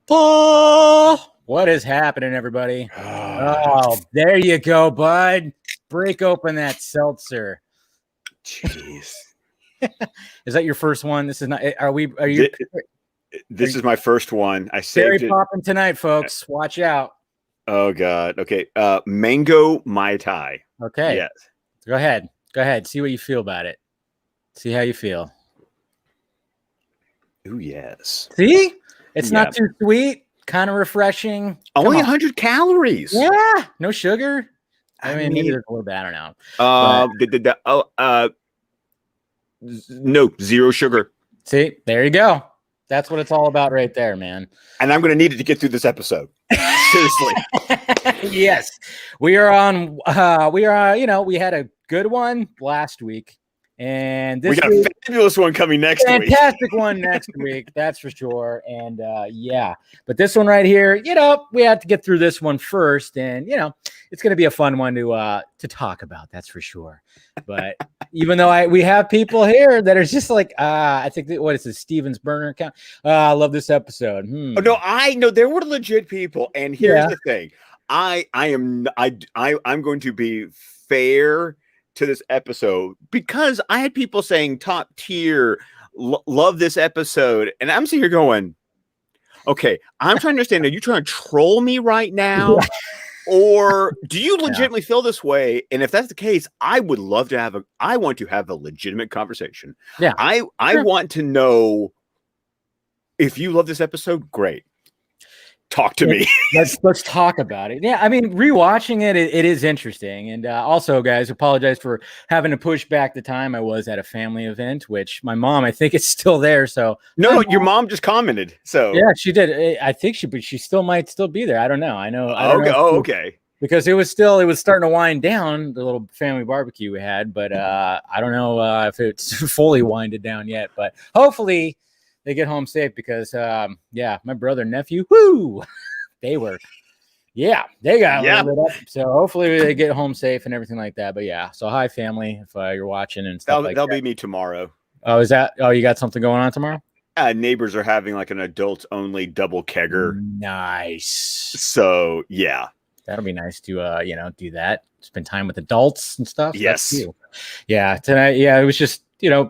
Oh, what is happening, everybody? Oh, there you go, bud. Break open that seltzer. Jeez. Is that your first one? This is not. Are you? This is my first one. I Cherry saved it. popping tonight, folks. Watch out. Oh God. Okay. Mango Mai Tai. Okay. Yes. Go ahead. Go ahead. See what you feel about it. See how you feel. Ooh, yes. See? It's not too sweet. Kind of refreshing. Only 100 calories. Yeah. No sugar. I mean, maybe there's a little bit. I don't know. No, zero sugar. See, there you go. That's what it's all about right there, man. And I'm going to need it to get through this episode. Seriously. Yes. We are on, we had a good one last week. And this we got a fabulous one coming next week. Fantastic one next week, that's for sure. And but this one right here, we have to get through this one first, and it's going to be a fun one to talk about. That's for sure. But even though we have people here that are just like, I think what is this Steven's burner account? I love this episode. Oh, no, I know there were legit people, and here's the thing: I'm going to be fair to this episode because I had people saying top tier, love this episode, and I'm sitting here going, okay, I'm trying to understand, are you trying to troll me right now? Or do you legitimately feel this way? And if that's the case, I would love to I want to have a legitimate conversation. Yeah. I want to know if you love this episode, great. Talk to me. Let's talk about it. Yeah, I mean, rewatching it is interesting. And also, guys, apologize for having to push back the time. I was at a family event, which my mom, I think, is still there. So no, your mom just commented. So yeah, she did. I think she still might still be there. I don't know. I don't know okay. Because it was starting to wind down, the little family barbecue we had, but I don't know if it's fully winded down yet. But hopefully they get home safe because, my brother and nephew, they got a little bit up. So hopefully they get home safe and everything like that. But yeah, so hi family, if you're watching and stuff that'll be me tomorrow. Oh, you got something going on tomorrow? Neighbors are having like an adults only double kegger. Nice. So yeah. That'll be nice to, do that. Spend time with adults and stuff. Yes. That's cool. Yeah. Tonight. Yeah. It was just,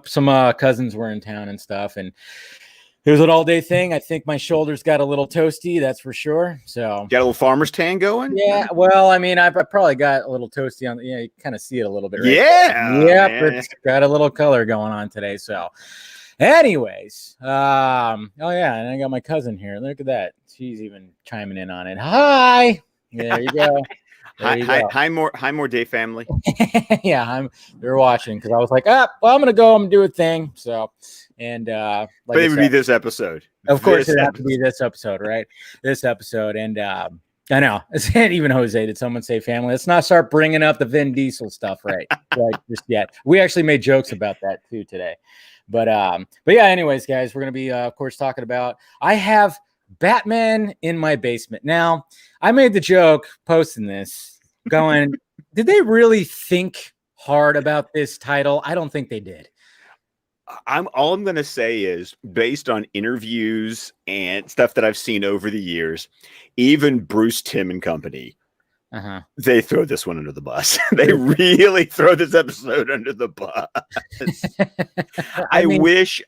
some cousins were in town and stuff. And it was an all day thing. I think my shoulders got a little toasty. That's for sure. So got a little farmer's tan going. Yeah. Well, I mean, I probably got a little toasty on, you kind of see it a little bit. Right? Yeah. Yep. It's got a little color going on today. So anyways, and I got my cousin here. Look at that. She's even chiming in on it. Hi. There you go. Hi, more day family. Yeah, they're watching because I was like, I'm gonna go. I'm gonna do a thing. So, and but it would be this episode. Of course, it have to be this episode, right? This episode, and I know even Jose. Did someone say family? Let's not start bringing up the Vin Diesel stuff, right? Just yet. We actually made jokes about that too today, but yeah. Anyways, guys, we're gonna be of course talking about. I have Batman in my basement. Now, I made the joke posting this going, did they really think hard about this title? I don't think they did. All I'm going to say is based on interviews and stuff that I've seen over the years, even Bruce Timm and company, they throw this one under the bus. They really throw this episode under the bus. I wish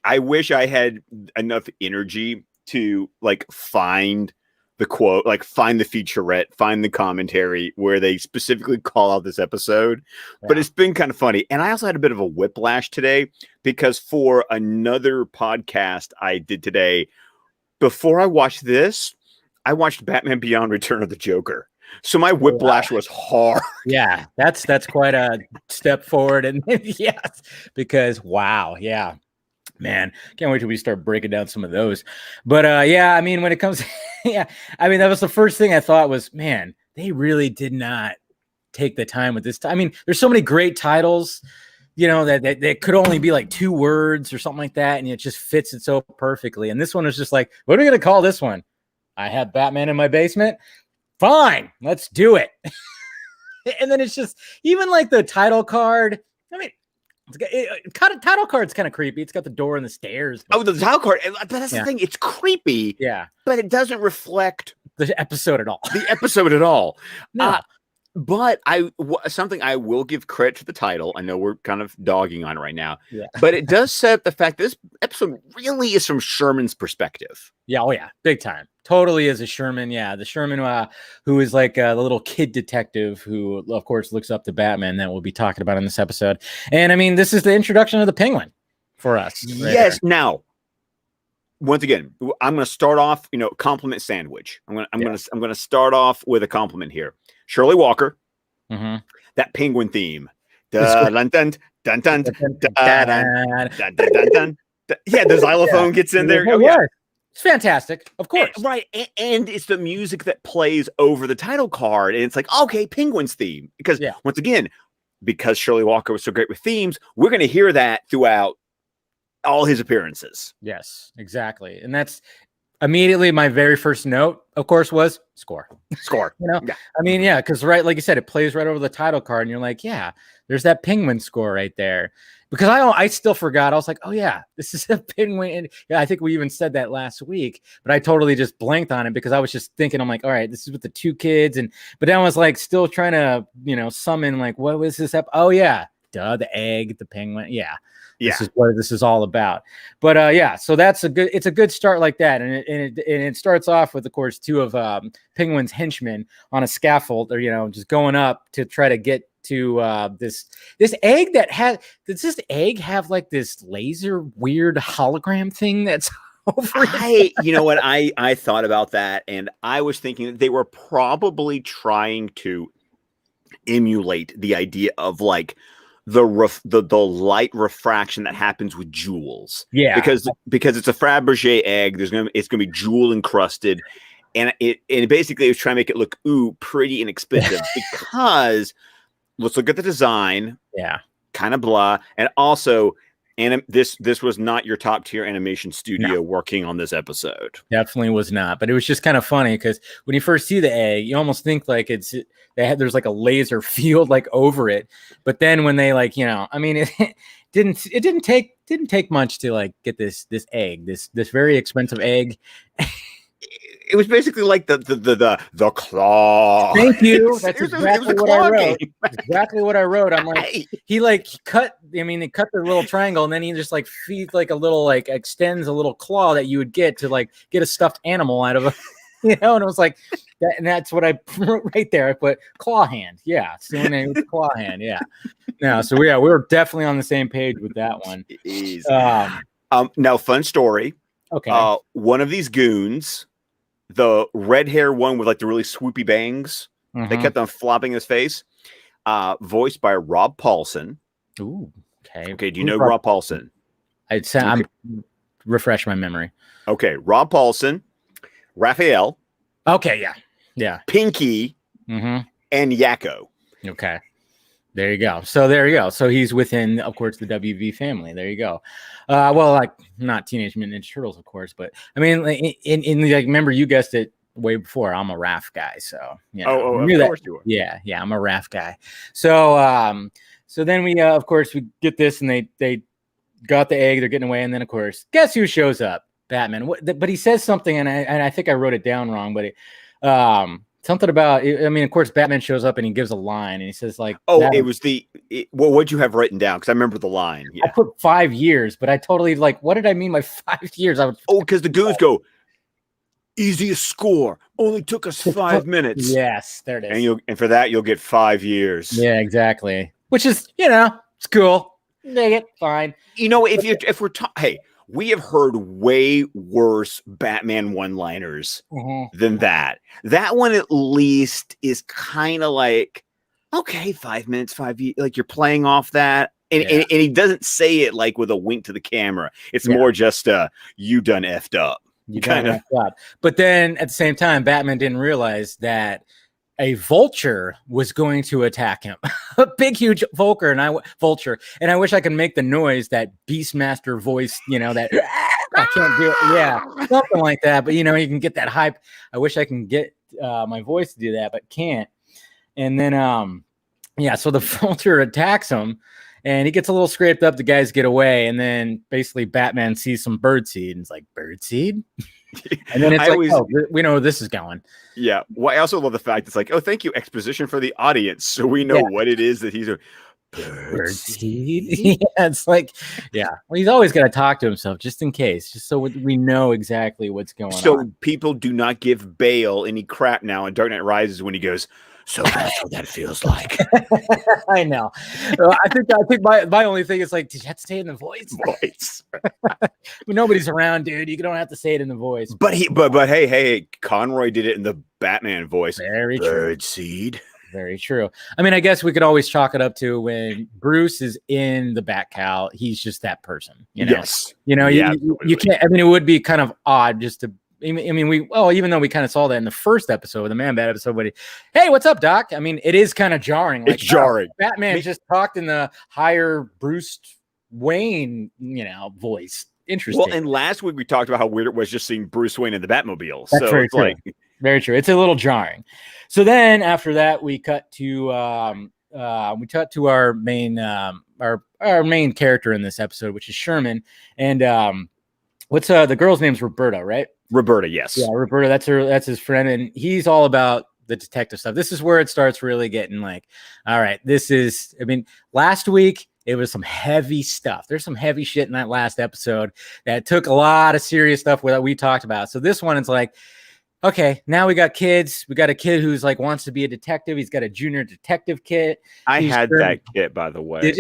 I had enough energy to find the quote, find the featurette, find the commentary where they specifically call out this episode. Yeah. But it's been kind of funny. And I also had a bit of a whiplash today because for another podcast I did today, before I watched this, I watched Batman Beyond Return of the Joker. So my whiplash was hard. Yeah, that's quite a step forward. And yes, because wow. Yeah. Man, can't wait till we start breaking down some of those. But I mean, when it comes, I mean, that was the first thing I thought was, man, they really did not take the time with this. I mean, there's so many great titles, that could only be like 2 words or something like that, and it just fits it so perfectly. And this one was just like, what are we gonna call this one? I have Batman in my basement. Fine, let's do it. And then it's just even like the title card. I mean, Title card's kind of creepy. It's got the door and the stairs. But... Oh, the title card. But that's the thing. It's creepy. Yeah. But it doesn't reflect the episode at all. No. But something I will give credit to the title. I know we're kind of dogging on it right now. Yeah. But it does set up the fact that this episode really is from Sherman's perspective. Yeah. Oh, yeah. Big time. Totally is a Sherman. Yeah. The Sherman who is like the little kid detective who, of course, looks up to Batman that we'll be talking about in this episode. And I mean, this is the introduction of the Penguin for us. Right yes. There. Now, once again, I'm going to start off, compliment sandwich. I'm going to start off with a compliment here. Shirley Walker, that Penguin theme. Yeah, the xylophone gets in there. Oh, yeah. It's fantastic, of course. Right. And it's the music that plays over the title card. And it's like, okay, Penguin's theme. Because once again, because Shirley Walker was so great with themes, we're going to hear that throughout all his appearances. Yes, exactly. And that's immediately my very first note, of course, was score. Yeah. I mean, yeah, because like you said, it plays right over the title card, and you're like, yeah, there's that Penguin score right there. Because I still forgot. I was like, oh yeah, this is a Penguin. And yeah, I think we even said that last week, but I totally just blanked on it because I was just thinking, I'm like, all right, this is with the two kids, but then I was like, still trying to, summon like, what was this? Oh yeah, the egg, the penguin, yeah. This is what this is all about. But so it's a good start like that. And it starts off with, of course, two of Penguin's henchmen on a scaffold, or just going up to try to get to this egg that has. Does this egg have like this laser weird hologram thing that's over it? You know what? I thought about that, and I was thinking that they were probably trying to emulate the idea of like the light refraction that happens with jewels. Yeah. Because it's a Fabergé egg, it's gonna be jewel encrusted. And it basically was trying to make it look pretty inexpensive because let's look at the design. Yeah. Kind of blah. And also this was not your top tier animation studio working on this episode. Definitely was not. But it was just kind of funny because when you first see the egg, you almost think like there's like a laser field like over it. But then when they like, I mean, it didn't take much to like get this egg, this very expensive egg. It was basically like the claw. Thank you. That's exactly what I wrote. Exactly what I wrote. I'm like, they cut the little triangle, and then he just like feeds like a little, like extends a little claw that you would get to like get a stuffed animal out of a, and it was like that, and that's what I wrote right there. I put claw hand. Yeah. So claw hand. Yeah. No, so we were definitely on the same page with that one. Now, fun story. Okay. One of these goons, the red hair one with like the really swoopy bangs, they kept on flopping his face. Voiced by Rob Paulsen. Ooh, okay. Okay, do you know Rob Paulsen? I'm refresh my memory. Okay, Rob Paulsen, Raphael. Okay, yeah. Pinky, and Yakko. Okay. There you go. So he's within, of course, the WV family. There you go. Well, like not Teenage Mutant Ninja Turtles, of course, but I mean, in like, remember you guessed it way before. I'm a Raph guy, so of course you are. Yeah, I'm a Raph guy. So so then we of course we get this, and they got the egg. They're getting away, and then of course, guess who shows up? Batman. But he says something, and I think I wrote it down wrong, but something about, I mean, of course, Batman shows up and he gives a line, and he says like, it was what'd you have written down? Because I remember the line. Yeah. I put 5 years, but I totally like, what did I mean by 5 years? Because the goons go, easiest score, only took us 5 minutes. Yes, there it is. And for that, you'll get 5 years. Yeah, exactly. Which is, it's cool. Dig it, fine. If we're talking, hey, we have heard way worse Batman one-liners than that. That one at least is kind of like, okay, 5 minutes, 5 years, like you're playing off that. And he doesn't say it like with a wink to the camera. It's more just you done effed up. You done effed up. But then at the same time, Batman didn't realize that a vulture was going to attack him. A big, huge vulture. And I wish I could make the noise that Beastmaster voice, that I can't do it. Yeah, something like that. But, you can get that hype. I wish I can get my voice to do that, but can't. And then, so the vulture attacks him. and he gets a little scraped up. The guys get away, and then basically Batman sees some birdseed and it's like, birdseed? And then it's we know where this is going. Yeah. Well, I also love the fact it's like, oh, thank you, exposition for the audience, so we know what it is that he's a birdseed. Yeah, it's like, well, he's always got to talk to himself just in case, just so we know exactly what's going on. So people do not give Bale any crap now in Dark Knight Rises when he goes, so that's what that feels like. I know. I think my only thing is like, did you have to say it in the voice? When nobody's around, dude, you don't have to say it in the voice. But hey, Conroy did it in the Batman voice. Very Birdseed. Very true. I mean, I guess we could always chalk it up to when Bruce is in the Batcowl, he's just that person. You know? Yes. You know, you can't. I mean, it would be kind of odd just to. I mean, even though we kind of saw that in the first episode, the Man-Bat episode, but hey, what's up, Doc? I mean, it is kind of jarring. Like, it's jarring. Batman just talked in the higher Bruce Wayne, voice. Interesting. Well, and last week we talked about how weird it was just seeing Bruce Wayne in the Batmobile. That's very true. Very true. It's a little jarring. So then after that, we cut to our main our main character in this episode, which is Sherman, and what's the girl's name's Roberta, right? Roberta, yes. Yeah, Roberta, that's his friend, and he's all about the detective stuff. This is where it starts really getting like, all right, last week it was some heavy stuff. There's some heavy shit in that last episode that took a lot of serious stuff that we talked about. So this one is like, okay, now we got kids. We got a kid who's like wants to be a detective. He's got a junior detective kit. I had that kit, by the way.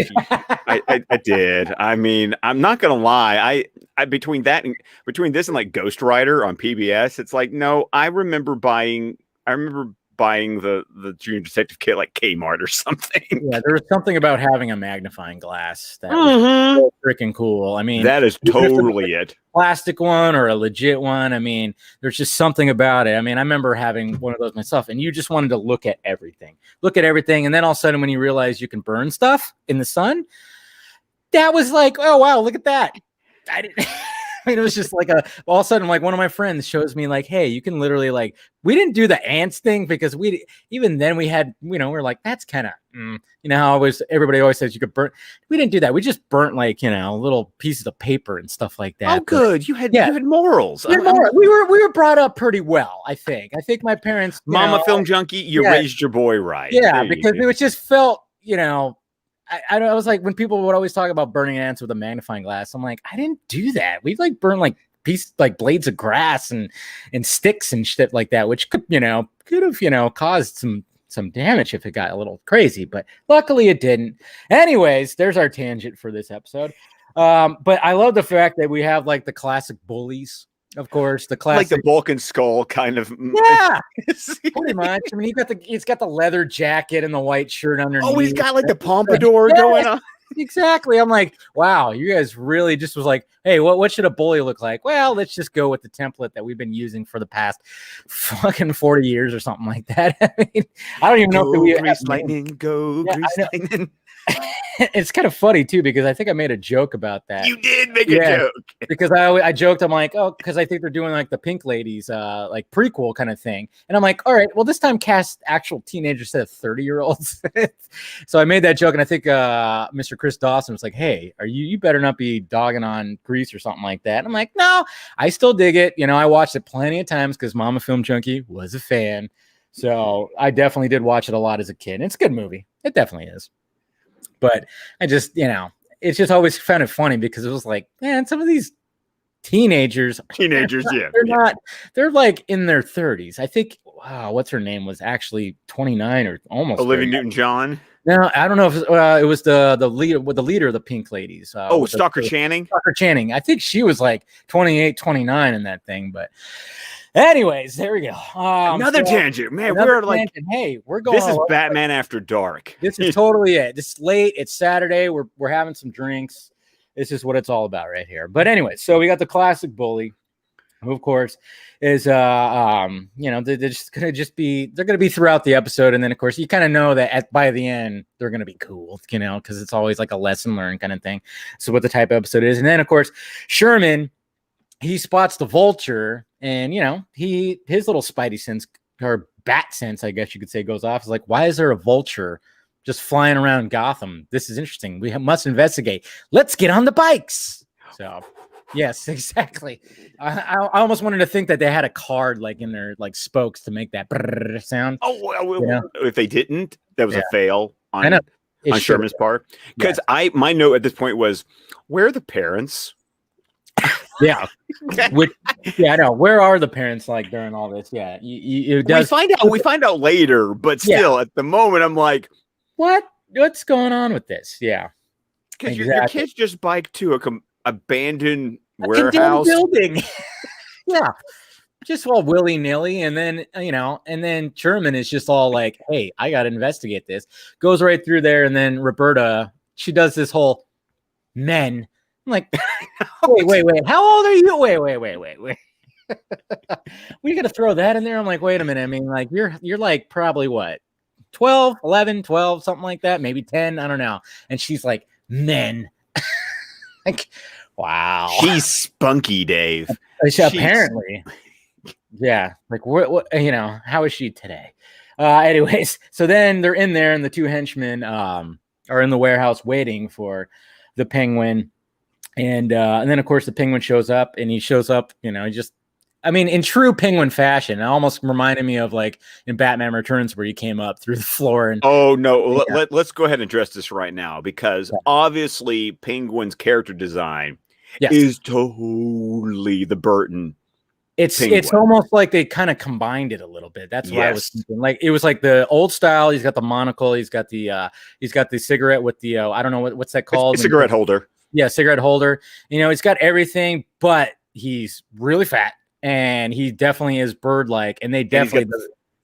I did. I mean, I'm not gonna lie. I between this and like Ghost Rider on PBS, it's like, no, I remember buying the junior detective kit like Kmart or something. Yeah, there was something about having a magnifying glass that was so freaking cool. I mean, that is totally it. Plastic one or a legit one. I mean, there's just something about it. I mean, I remember having one of those myself, and you just wanted to look at everything. And then all of a sudden when you realize you can burn stuff in the sun, that was like, oh wow, look at that. I didn't I mean, it was just like all of a sudden, like one of my friends shows me like, hey, you can literally like, we didn't do the ants thing because even then we had, we're like, that's kind of, how everybody always says you could burn. We didn't do that. We just burnt like, little pieces of paper and stuff like that. Oh, good. You had morals. We were brought up pretty well, I think. I think my parents, Mama Film Junkie, you raised your boy right. Yeah, because it was just felt, I was like, when people would always talk about burning ants with a magnifying glass, I'm like, I didn't do that. We like burn like pieces, like blades of grass and sticks and shit like that, which could have caused some damage if it got a little crazy, but luckily it didn't. Anyways, there's our tangent for this episode. But I love the fact that we have like the classic bullies. Of course, the classic, like the Bulk and Skull kind of. Yeah, pretty much. I mean, he's got the leather jacket and the white shirt underneath. Oh, he's got like the pompadour going on. Exactly. I'm like, wow, you guys really just was like, hey, what should a bully look like? Well, let's just go with the template that we've been using for the past fucking 40 years or something like that. I mean, I don't even know if we Grease Lightning, go Grease Lightning. It's kind of funny too, because I think I made a joke about that. You did make a joke. Because I joked, I'm like, oh, because I think they're doing like the Pink Ladies like prequel kind of thing. And I'm like, all right, well, this time cast actual teenagers instead of 30-year-olds. So I made that joke, and I think Mr. Chris Dawson was like, hey, you better not be dogging on Grease or something like that. And I'm like, no, I still dig it. I watched it plenty of times because Mama Film Junkie was a fan. So I definitely did watch it a lot as a kid. It's a good movie. It definitely is. But I just, it's just always found it funny because it was like, man, some of these teenagers, they're like in their 30s. I think, wow, what's her name was actually 29 or almost. Olivia Newton-John. No, I don't know if it was the leader of the Pink Ladies. Stalker Channing. Stalker Channing. I think she was like 28, 29 in that thing, but. Anyways, there we go. Another tangent, man. We're like, tangent. Hey, we're going. This is Batman After Dark. This is totally it. It's late. It's Saturday. We're having some drinks. This is what it's all about right here. But anyway, so we got the classic bully, who of course is they're just gonna be throughout the episode, and then of course you kind of know that by the end they're gonna be cool, because it's always like a lesson learned kind of thing. So what the type of episode is, and then of course Sherman, he spots the Vulture. And his little spidey sense, or bat sense, I guess you could say, goes off. It's like, why is there a vulture just flying around Gotham. This is interesting. We must investigate. Let's get on the bikes. So, yes, exactly. I almost wanted to think that they had a card like in their like spokes to make that sound. Oh, well, if they didn't, that was a fail on Sherman's part. Because my note at this point was, where are the parents? Yeah. I know. Where are the parents like during all this? Yeah. We find out later, but still at the moment I'm like, what's going on with this? Yeah. Because your kids just bike to a abandoned warehouse building. Yeah. Just all willy-nilly. And then, and then Sherman is just all like, hey, I got to investigate this. Goes right through there. And then Roberta, she does this whole men. I'm like, wait. How old are you? Wait. We got to throw that in there. I'm like, wait a minute. I mean, like you're like probably what? 12, 11, 12, something like that. Maybe 10. I don't know. And she's like, men. Like, wow. She's spunky, Dave. Apparently. Yeah. Like what, how is she today? Anyways, so then they're in there and the two henchmen are in the warehouse waiting for the Penguin. And then of course the Penguin shows up and he shows up, in true Penguin fashion. It almost reminded me of like in Batman Returns where he came up through the floor. And let's go ahead and address this right now because obviously Penguin's character design is totally the Burton. It's almost like they kind of combined it a little bit. That's why I was thinking. Like it was like the old style. He's got the monocle. He's got the cigarette with the I don't know what's that called? It's a cigarette holder. Yeah, cigarette holder. He's got everything, but he's really fat, and he definitely is bird-like. And they definitely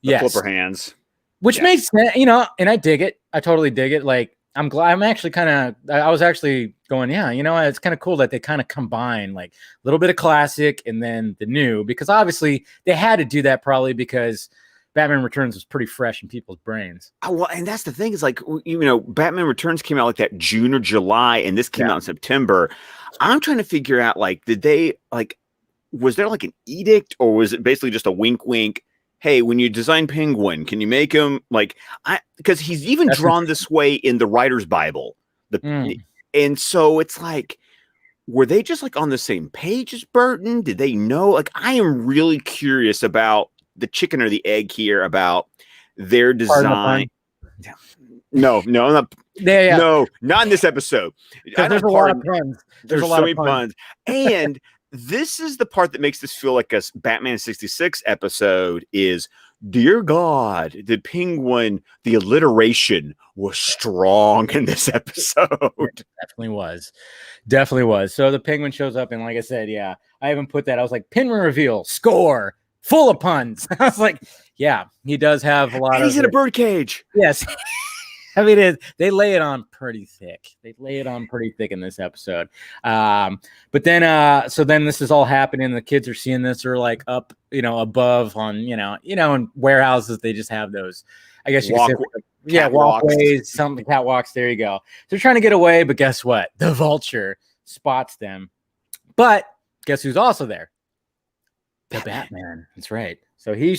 the flipper hands, which makes sense. And I dig it. I totally dig it. Like I'm glad. I'm actually I was actually going, it's kind of cool that they kind of combine like a little bit of classic and then the new, because obviously they had to do that probably because Batman Returns was pretty fresh in people's brains. Oh, well, and that's the thing is like, Batman Returns came out like that June or July, and this came out in September. I'm trying to figure out, like, did they was there like an edict or was it basically just a wink, wink? Hey, when you design Penguin, can you make him because he's even drawn this way in the Writer's Bible. And so it's like, were they just like on the same page as Burton? Did they know? Like, I am really curious about the chicken or the egg here about their design. No, not in this episode. There's a lot of puns. There's so many puns. And this is the part that makes this feel like a Batman 66 episode is, dear God, the Penguin, the alliteration was strong in this episode. It definitely was. So the Penguin shows up and like I said, I haven't put that. I was like, pin reveal, score. Full of puns. I was like, yeah, he does have a lot and he's in a birdcage. Yes. I mean, they lay it on pretty thick. They lay it on pretty thick in this episode. But then, so then this is all happening. The kids are seeing this. They're like up, above on, in warehouses, they just have those, I guess you could say, walkways, something, catwalks. There you go. They're trying to get away, but guess what? The Vulture spots them. But guess who's also there? The Batman. That's right. So he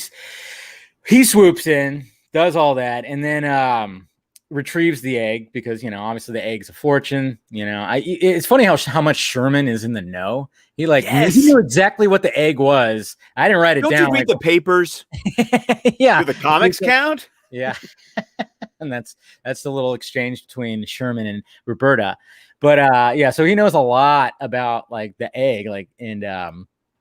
swoops in, does all that, and then retrieves the egg because obviously the egg's a fortune. It's funny how much Sherman is in the know. He he knew exactly what the egg was. I didn't write it down. Don't you read the papers? Yeah. Do the comics count? Yeah. And that's the little exchange between Sherman and Roberta. But so he knows a lot about like the egg,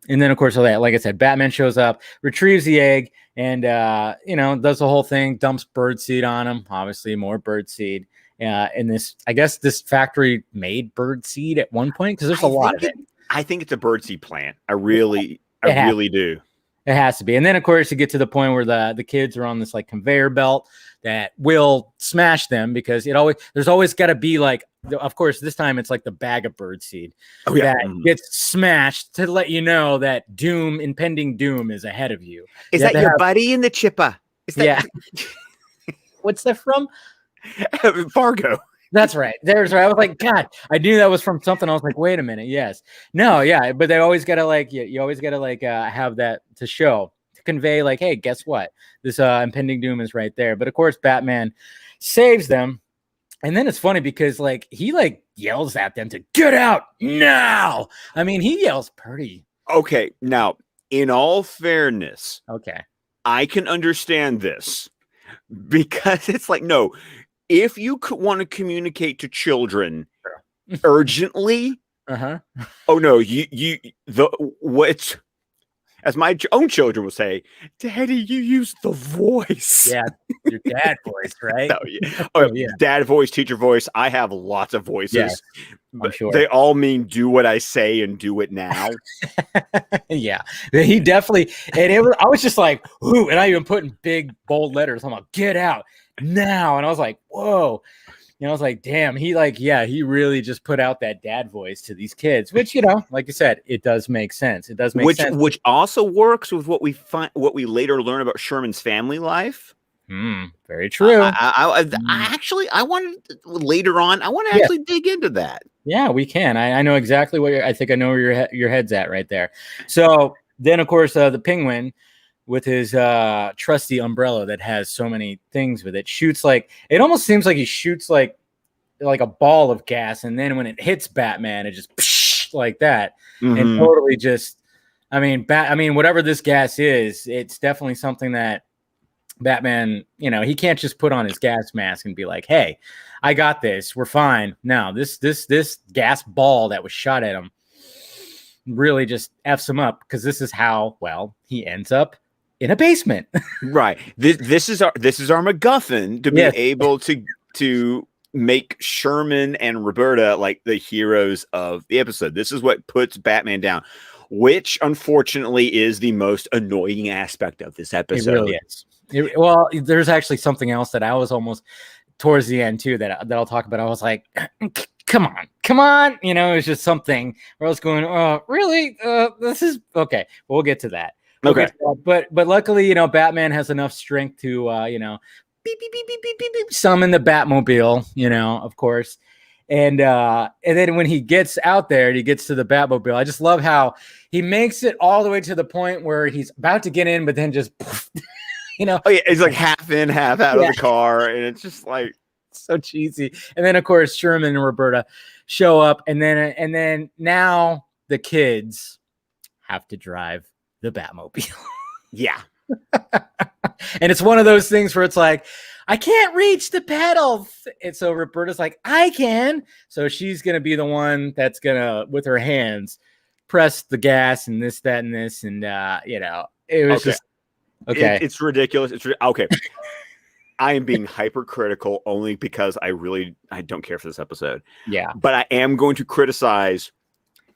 and then, of course, like I said, Batman shows up, retrieves the egg, and, does the whole thing, dumps birdseed on him. Obviously, more birdseed. And I guess this factory made birdseed at one point because there's a lot of it. I think it's a birdseed plant. I really do. It has to be. And then, of course, you get to the point where the kids are on this like conveyor belt that will smash them because there's always got to be like, of course, this time it's like the bag of birdseed that gets smashed to let you know that impending doom is ahead of you. Is that your buddy in the chipper? What's that from? Fargo. That's right. I was like, God, I knew that was from something. I was like, wait a minute. Yes. No. Yeah. But they always got to you always got to have that to show, to convey like, hey, guess what? This impending doom is right there. But of course, Batman saves them. And then it's funny because like he like yells at them to get out now. I mean, he yells pretty. Okay, now in all fairness, okay, I can understand this because it's like, no, if you want to communicate to children urgently, oh no, as my own children will say, Daddy, you use the voice. Yeah, your dad voice, right? Dad voice, teacher voice. I have lots of voices. Yes, I'm sure. They all mean do what I say and do it now. Yeah, he definitely. And I was just like, ooh, and I even put in big bold letters. I'm like, get out now. And I was like, whoa. I was like, damn, he really just put out that dad voice to these kids, which, like you said, it does make sense. It does make sense. Which also works with what we later learn about Sherman's family life. Very true. I wanted later on, I want to actually dig into that. Yeah, we can. I know exactly I think I know where your head's at right there. So then, of course, the Penguin, with his trusty umbrella that has so many things with it, shoots like, it almost seems like he shoots like a ball of gas, and then when it hits Batman, it just psh, like that, and totally just, I mean, whatever this gas is, it's definitely something that Batman, he can't just put on his gas mask and be like, hey, I got this, we're fine. No, this gas ball that was shot at him really just F's him up, because this is how, well, he ends up in a basement. Right. This is our MacGuffin to be able to make Sherman and Roberta like the heroes of the episode. This is what puts Batman down, which unfortunately is the most annoying aspect of this episode. It really is. Well, there's actually something else that I was almost towards the end too that I'll talk about. I was like, come on. It was just something where I was going, oh, really? This is okay. We'll get to that. Okay. But luckily, Batman has enough strength to, beep, beep, beep, beep, beep, beep, beep, summon the Batmobile, of course. And then when he gets out there and he gets to the Batmobile, I just love how he makes it all the way to the point where he's about to get in, but then just, Oh yeah, it's like half in, half out of the car, and it's just like so cheesy. And then of course Sherman and Roberta show up, and then now the kids have to drive the Batmobile. Yeah. And it's one of those things where it's like, I can't reach the pedals. And so Roberta's like, I can. So she's going to be the one that's going to, with her hands, press the gas and this, that, and this. And, it was just, okay. It's ridiculous. Okay. I am being hypercritical only because I don't care for this episode. Yeah. But I am going to criticize,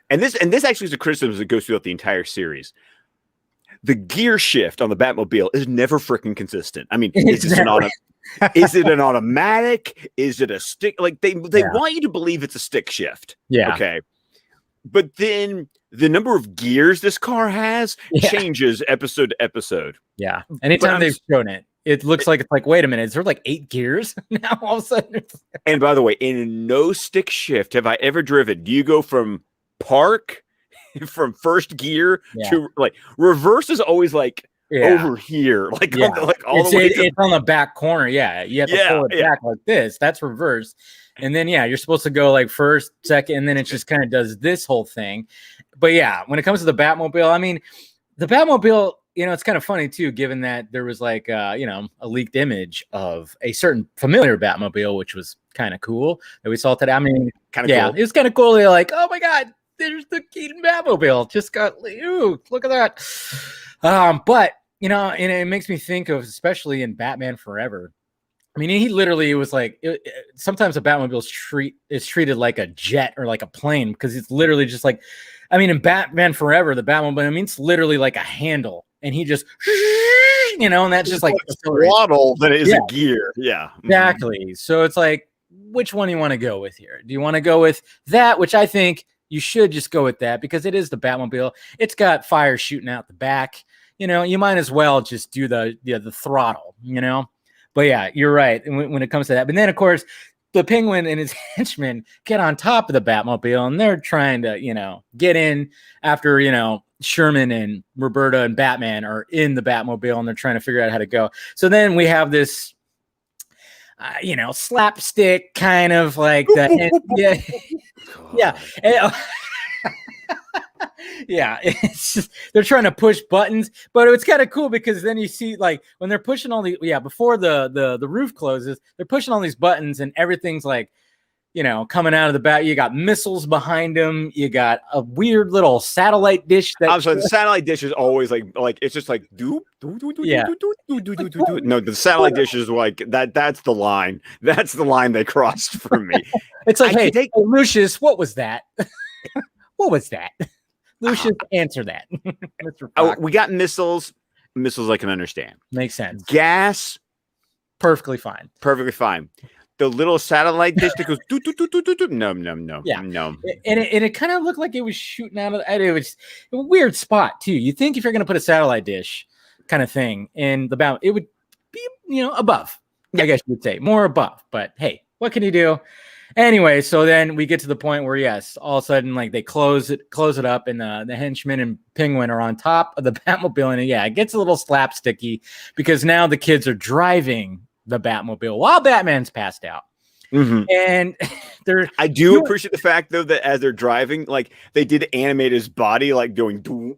and this actually is a criticism that goes throughout the entire series. The gear shift on the Batmobile is never freaking consistent. I mean, is it an automatic? Is it a stick? Like they want you to believe it's a stick shift. Yeah. Okay. But then the number of gears this car has changes episode to episode. Yeah. Anytime they've shown it, it looks like it's like, wait a minute, is there like 8 gears now all of a sudden? And by the way, in no stick shift have I ever driven. Do you go from park from first gear to like reverse is always like over here, like all the way it's on the back corner. Yeah, you have to pull it back like this. That's reverse, and then you're supposed to go like first, second, and then it just kind of does this whole thing. But yeah, when it comes to the Batmobile, I mean, the Batmobile, it's kind of funny too, given that there was like a leaked image of a certain familiar Batmobile, which was kind of cool that we saw today. I mean, kind of cool. It was kind of cool. They're like, oh my god, there's the Keaton Batmobile. Just got, ooh, look at that. But, and it makes me think of, especially in Batman Forever. I mean, he literally was like, sometimes a Batmobile is treated like a jet or like a plane, because it's literally just like, I mean, in Batman Forever, the Batmobile, I mean, it's literally like a handle, and he just, and that's just like a throttle than it is a gear. Yeah. Exactly. So it's like, which one do you want to go with here? Do you want to go with that, which I think you should just go with that, because it is the Batmobile. It's got fire shooting out the back. You might as well just do the throttle, But yeah, you're right when it comes to that. But then, of course, the Penguin and his henchmen get on top of the Batmobile, and they're trying to, get in after, Sherman and Roberta and Batman are in the Batmobile, and they're trying to figure out how to go. So then we have this slapstick kind of like the yeah. Yeah, it's just, they're trying to push buttons, but it's kind of cool because then you see like when they're pushing all the before the roof closes, they're pushing all these buttons and everything's like coming out of the back. You got missiles behind them. You got a weird little satellite dish. I'm sorry, the satellite dish is always like it's just like no, the satellite dish is like that. That's the line. That's the line they crossed for me. It's like, hey, Lucius, what was that? What was that? Lucius, answer that. We got missiles. Missiles I can understand. Makes sense. Gas, perfectly fine. Perfectly fine. The little satellite dish that goes no. Yeah. No. And it kind of looked like it was shooting out of it was a weird spot too. You think if you're gonna put a satellite dish kind of thing in the bound, it would be above. Yeah. I guess you would say more above. But hey, what can you do? Anyway, so then we get to the point where yes, all of a sudden like they close it up, and the henchmen and Penguin are on top of the Batmobile, and it gets a little slapsticky because now the kids are driving the Batmobile while Batman's passed out. Mm-hmm. And I do appreciate the fact though that as they're driving, like they did animate his body like going they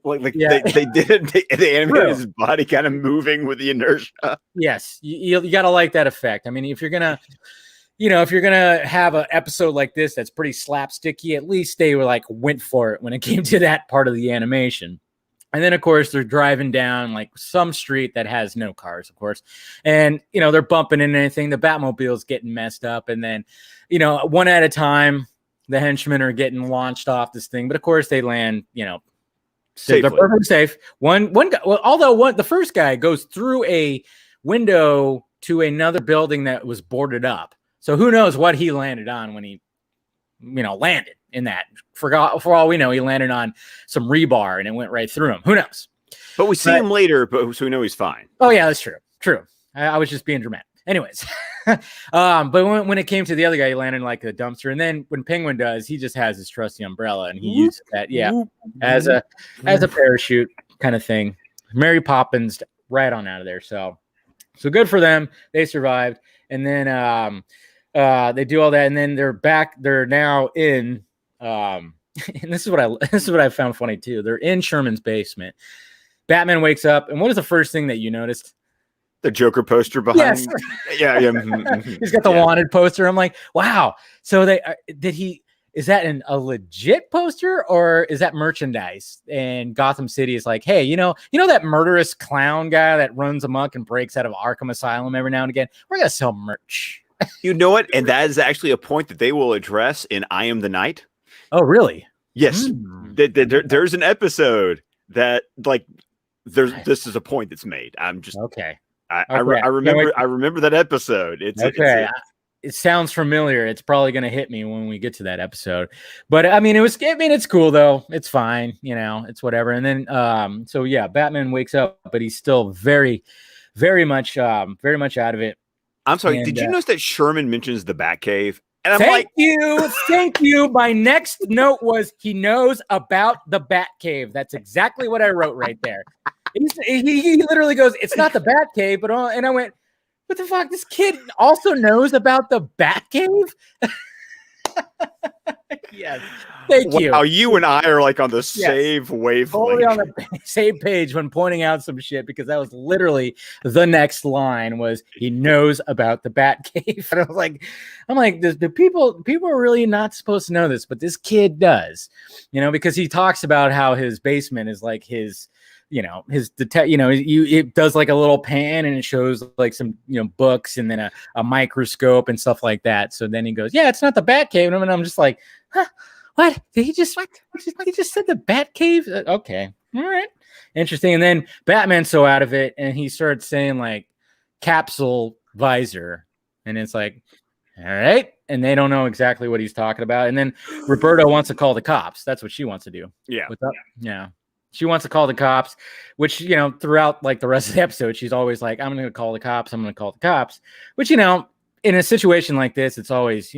animated his body kind of moving with the inertia. Yes, you gotta like that effect. I mean, if you're gonna have an episode like this that's pretty slapsticky, at least they went for it when it came to that part of the animation. And then, of course, they're driving down like some street that has no cars, of course. And, they're bumping into anything. The Batmobile's getting messed up. And then, one at a time, the henchmen are getting launched off this thing. But, of course, they land, safely. They're perfectly safe. One guy, although the first guy goes through a window to another building that was boarded up. So who knows what he landed on when he, landed in that. For all we know, he landed on some rebar and it went right through him. Who knows? But we see him later, so we know he's fine. Oh, yeah, that's true. True. I was just being dramatic. Anyways. But when it came to the other guy, he landed like a dumpster. And then when Penguin does, he just has his trusty umbrella and he uses that, as a parachute kind of thing. Mary Poppins right on out of there. So good for them. They survived. And then they do all that, and then they're back. They're now in and this is what I found funny too. They're in Sherman's basement. Batman wakes up, and what is the first thing that you noticed? The Joker poster behind. Yes. Yeah. He's got the wanted poster. I'm like, wow. So is that a legit poster, or is that merchandise? And Gotham City is like, hey, that murderous clown guy that runs amok and breaks out of Arkham Asylum every now and again? We're gonna sell merch. You know what? And that is actually a point that they will address in I Am the Night. Oh, really? Yes. There's an episode that this is a point that's made. I'm just okay. I remember that episode. It sounds familiar. It's probably going to hit me when we get to that episode. But it's cool though. It's fine. It's whatever. And then, Batman wakes up, but he's still very, very much out of it. I'm sorry. Did you notice that Sherman mentions the Batcave? And I'm thank you. My next note was he knows about the Batcave. That's exactly what I wrote right there. He literally goes, it's not the Batcave, and I went, what the fuck? This kid also knows about the Batcave? Yes. Thank you. Wow, you and I are on the same wavelength. Totally on the same page when pointing out some shit, because that was literally the next line was he knows about the Batcave. And I'm like, the people are really not supposed to know this, but this kid does, because he talks about how his basement is like his, it does like a little pan and it shows like some, books and then a microscope and stuff like that. So then he goes, yeah, it's not the Batcave. And I'm just like, huh, what? Did he just said the Batcave? Okay. All right. Interesting. And then Batman's so out of it and he starts saying like capsule visor. And it's like, all right. And they don't know exactly what he's talking about. And then Roberto wants to call the cops. That's what she wants to do. Yeah. Yeah. She wants to call the cops, which, throughout like the rest of the episode, she's always like, I'm going to call the cops. I'm going to call the cops, which, in a situation like this, it's always,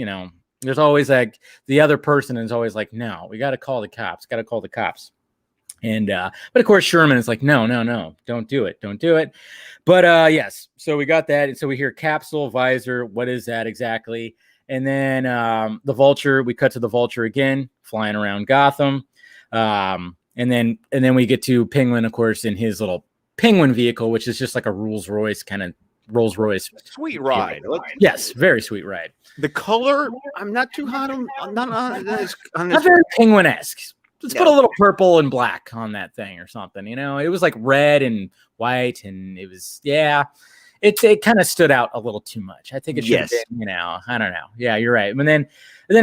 there's always like the other person is always like, no, we got to call the cops. And but of course Sherman is like, no, don't do it. But yes, so we got that, and so we hear capsule, visor. What is that exactly? And then the Vulture. We cut to the Vulture again, flying around Gotham, and then we get to Penguin, of course, in his little Penguin vehicle, which is just like a Rolls Royce. Sweet ride. Yes, very sweet ride. The color, I'm not too hot on. Not very Penguin-esque. Let's put a little purple and black on that thing or something. It was like red and white, and it was it kind of stood out a little too much. I think it should have been, I don't know. Yeah, you're right. And then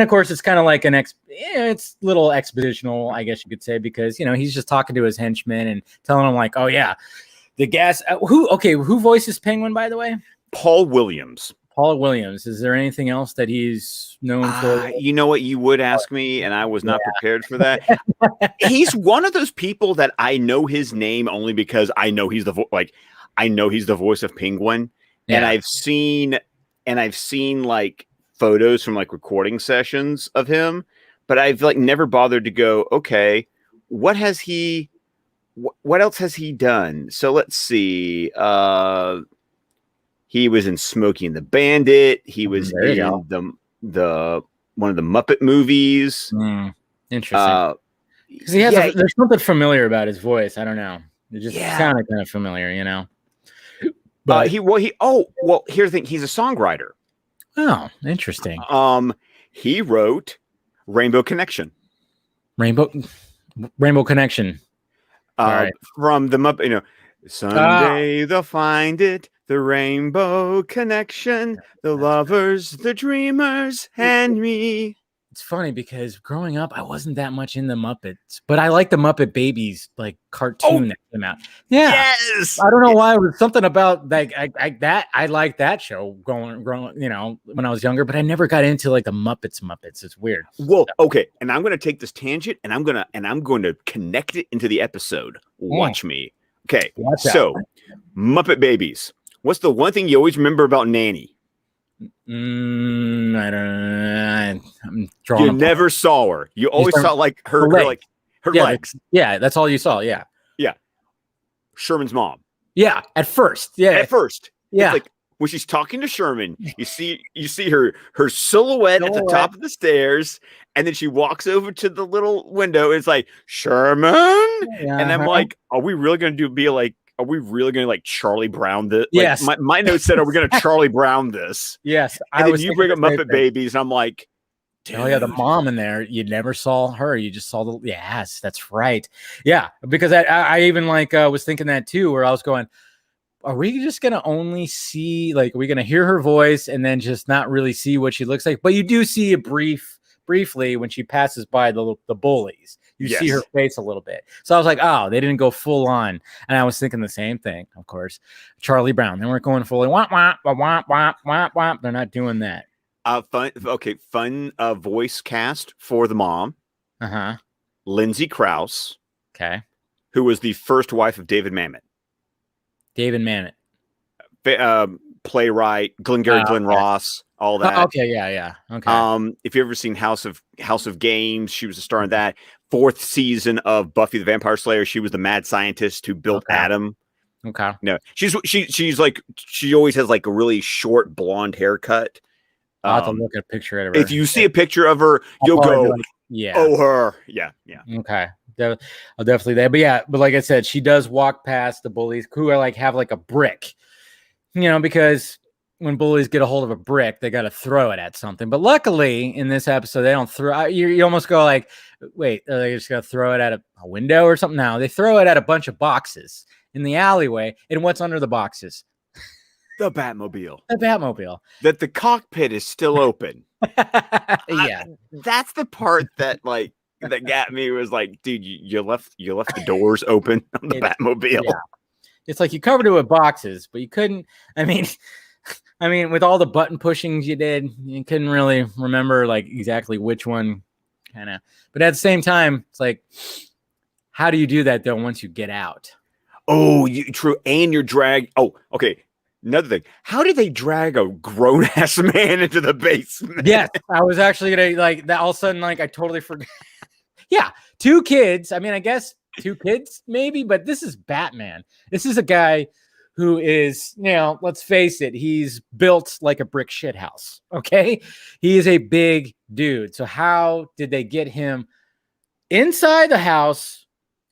of course it's kind of like it's a little expositional, I guess you could say, because he's just talking to his henchmen and telling them like, oh yeah, the gas. Who voices Penguin, by the way? Paul Williams. Is there anything else that he's known for? You know what? You would ask me, and I was not prepared for that. He's one of those people that I know his name only because I know he's the voice of Penguin, and I've seen like photos from like recording sessions of him, but I've like never bothered to go, okay, what else has he done? So let's see. He was in Smokey and the Bandit. He was in the one of the Muppet movies. Interesting. Because he has there's something familiar about his voice. I don't know. It just sounded kind of familiar, But here's the thing. He's a songwriter. Oh, interesting. He wrote Rainbow Connection. Rainbow Connection. From the Muppet. Someday they'll find it. The Rainbow Connection, the lovers, the dreamers, and me. It's funny because growing up, I wasn't that much in the Muppets, but I like the Muppet Babies like cartoon that came out. Yeah, yes. I don't know why. It was something about like I liked that show growing, when I was younger, but I never got into like the Muppets. It's weird. Well, okay, and I'm going to take this tangent and I'm going to connect it into the episode. Watch me. Okay, so Muppet Babies. What's the one thing you always remember about Nanny? I don't know. I'm drawing. You never saw her. You always saw like her legs. Yeah, that's all you saw. Yeah. Sherman's mom. Yeah, at first. Yeah. At first. Yeah. It's like when she's talking to Sherman, you see her silhouette at the top of the stairs, and then she walks over to the little window. And it's like, Sherman, and I'm like, are we really going to like Charlie Brown this? Yes. Like, my note said, are we going to Charlie Brown this? Yes. And then you bring up Muppet Babies, and I'm like, dude. Oh yeah, the mom in there. You never saw her. You just saw the. Yes, that's right. Yeah, because I even was thinking that too, where I was going, are we just gonna only see are we gonna hear her voice and then just not really see what she looks like? But you do see it briefly when she passes by the bullies. You see her face a little bit. So I was like, oh, they didn't go full on. And I was thinking the same thing, of course. Charlie Brown. They weren't going fully womp, womp, womp, womp, womp, womp. They're not doing that. Fun voice cast for the mom. Uh-huh. Lindsay Krause. Okay. Who was the first wife of David Mamet. Playwright, Glengarry Glen Ross, all that. Okay, yeah. Okay. If you've ever seen House of Games, she was a star in that. 4th season of Buffy the Vampire Slayer, she was the mad scientist who built Adam. Okay. No, she's like, she always has like a really short blonde haircut. I'll have to look at a picture of her. If you see a picture of her, you'll go, oh, her. Yeah. Okay. I'll definitely that. But like I said, she does walk past the bullies who are have a brick, because when bullies get a hold of a brick, they got to throw it at something. But luckily in this episode, they don't throw. You almost go wait, are they just gonna throw it at a window or something? No, they throw it at a bunch of boxes in the alleyway. And what's under the boxes? The Batmobile. That the cockpit is still open. Yeah, that's the part that that got me. Was like, dude, you left the doors open on the Batmobile. Yeah. It's like you covered it with boxes, but you couldn't. I mean, with all the button pushings you did, you couldn't really remember exactly which one. Kind of, but at the same time, it's like, how do you do that though once you get out? Oh, true, and you're dragged. Oh, okay. Another thing, how did they drag a grown-ass man into the basement? Yes, I was actually gonna that. All of a sudden, I totally forgot. Yeah, 2 kids. I mean, I guess 2 kids, maybe, but this is Batman. This is a guy who is, let's face it, he's built like a brick shit house. Okay. He is a big dude. So how did they get him inside the house?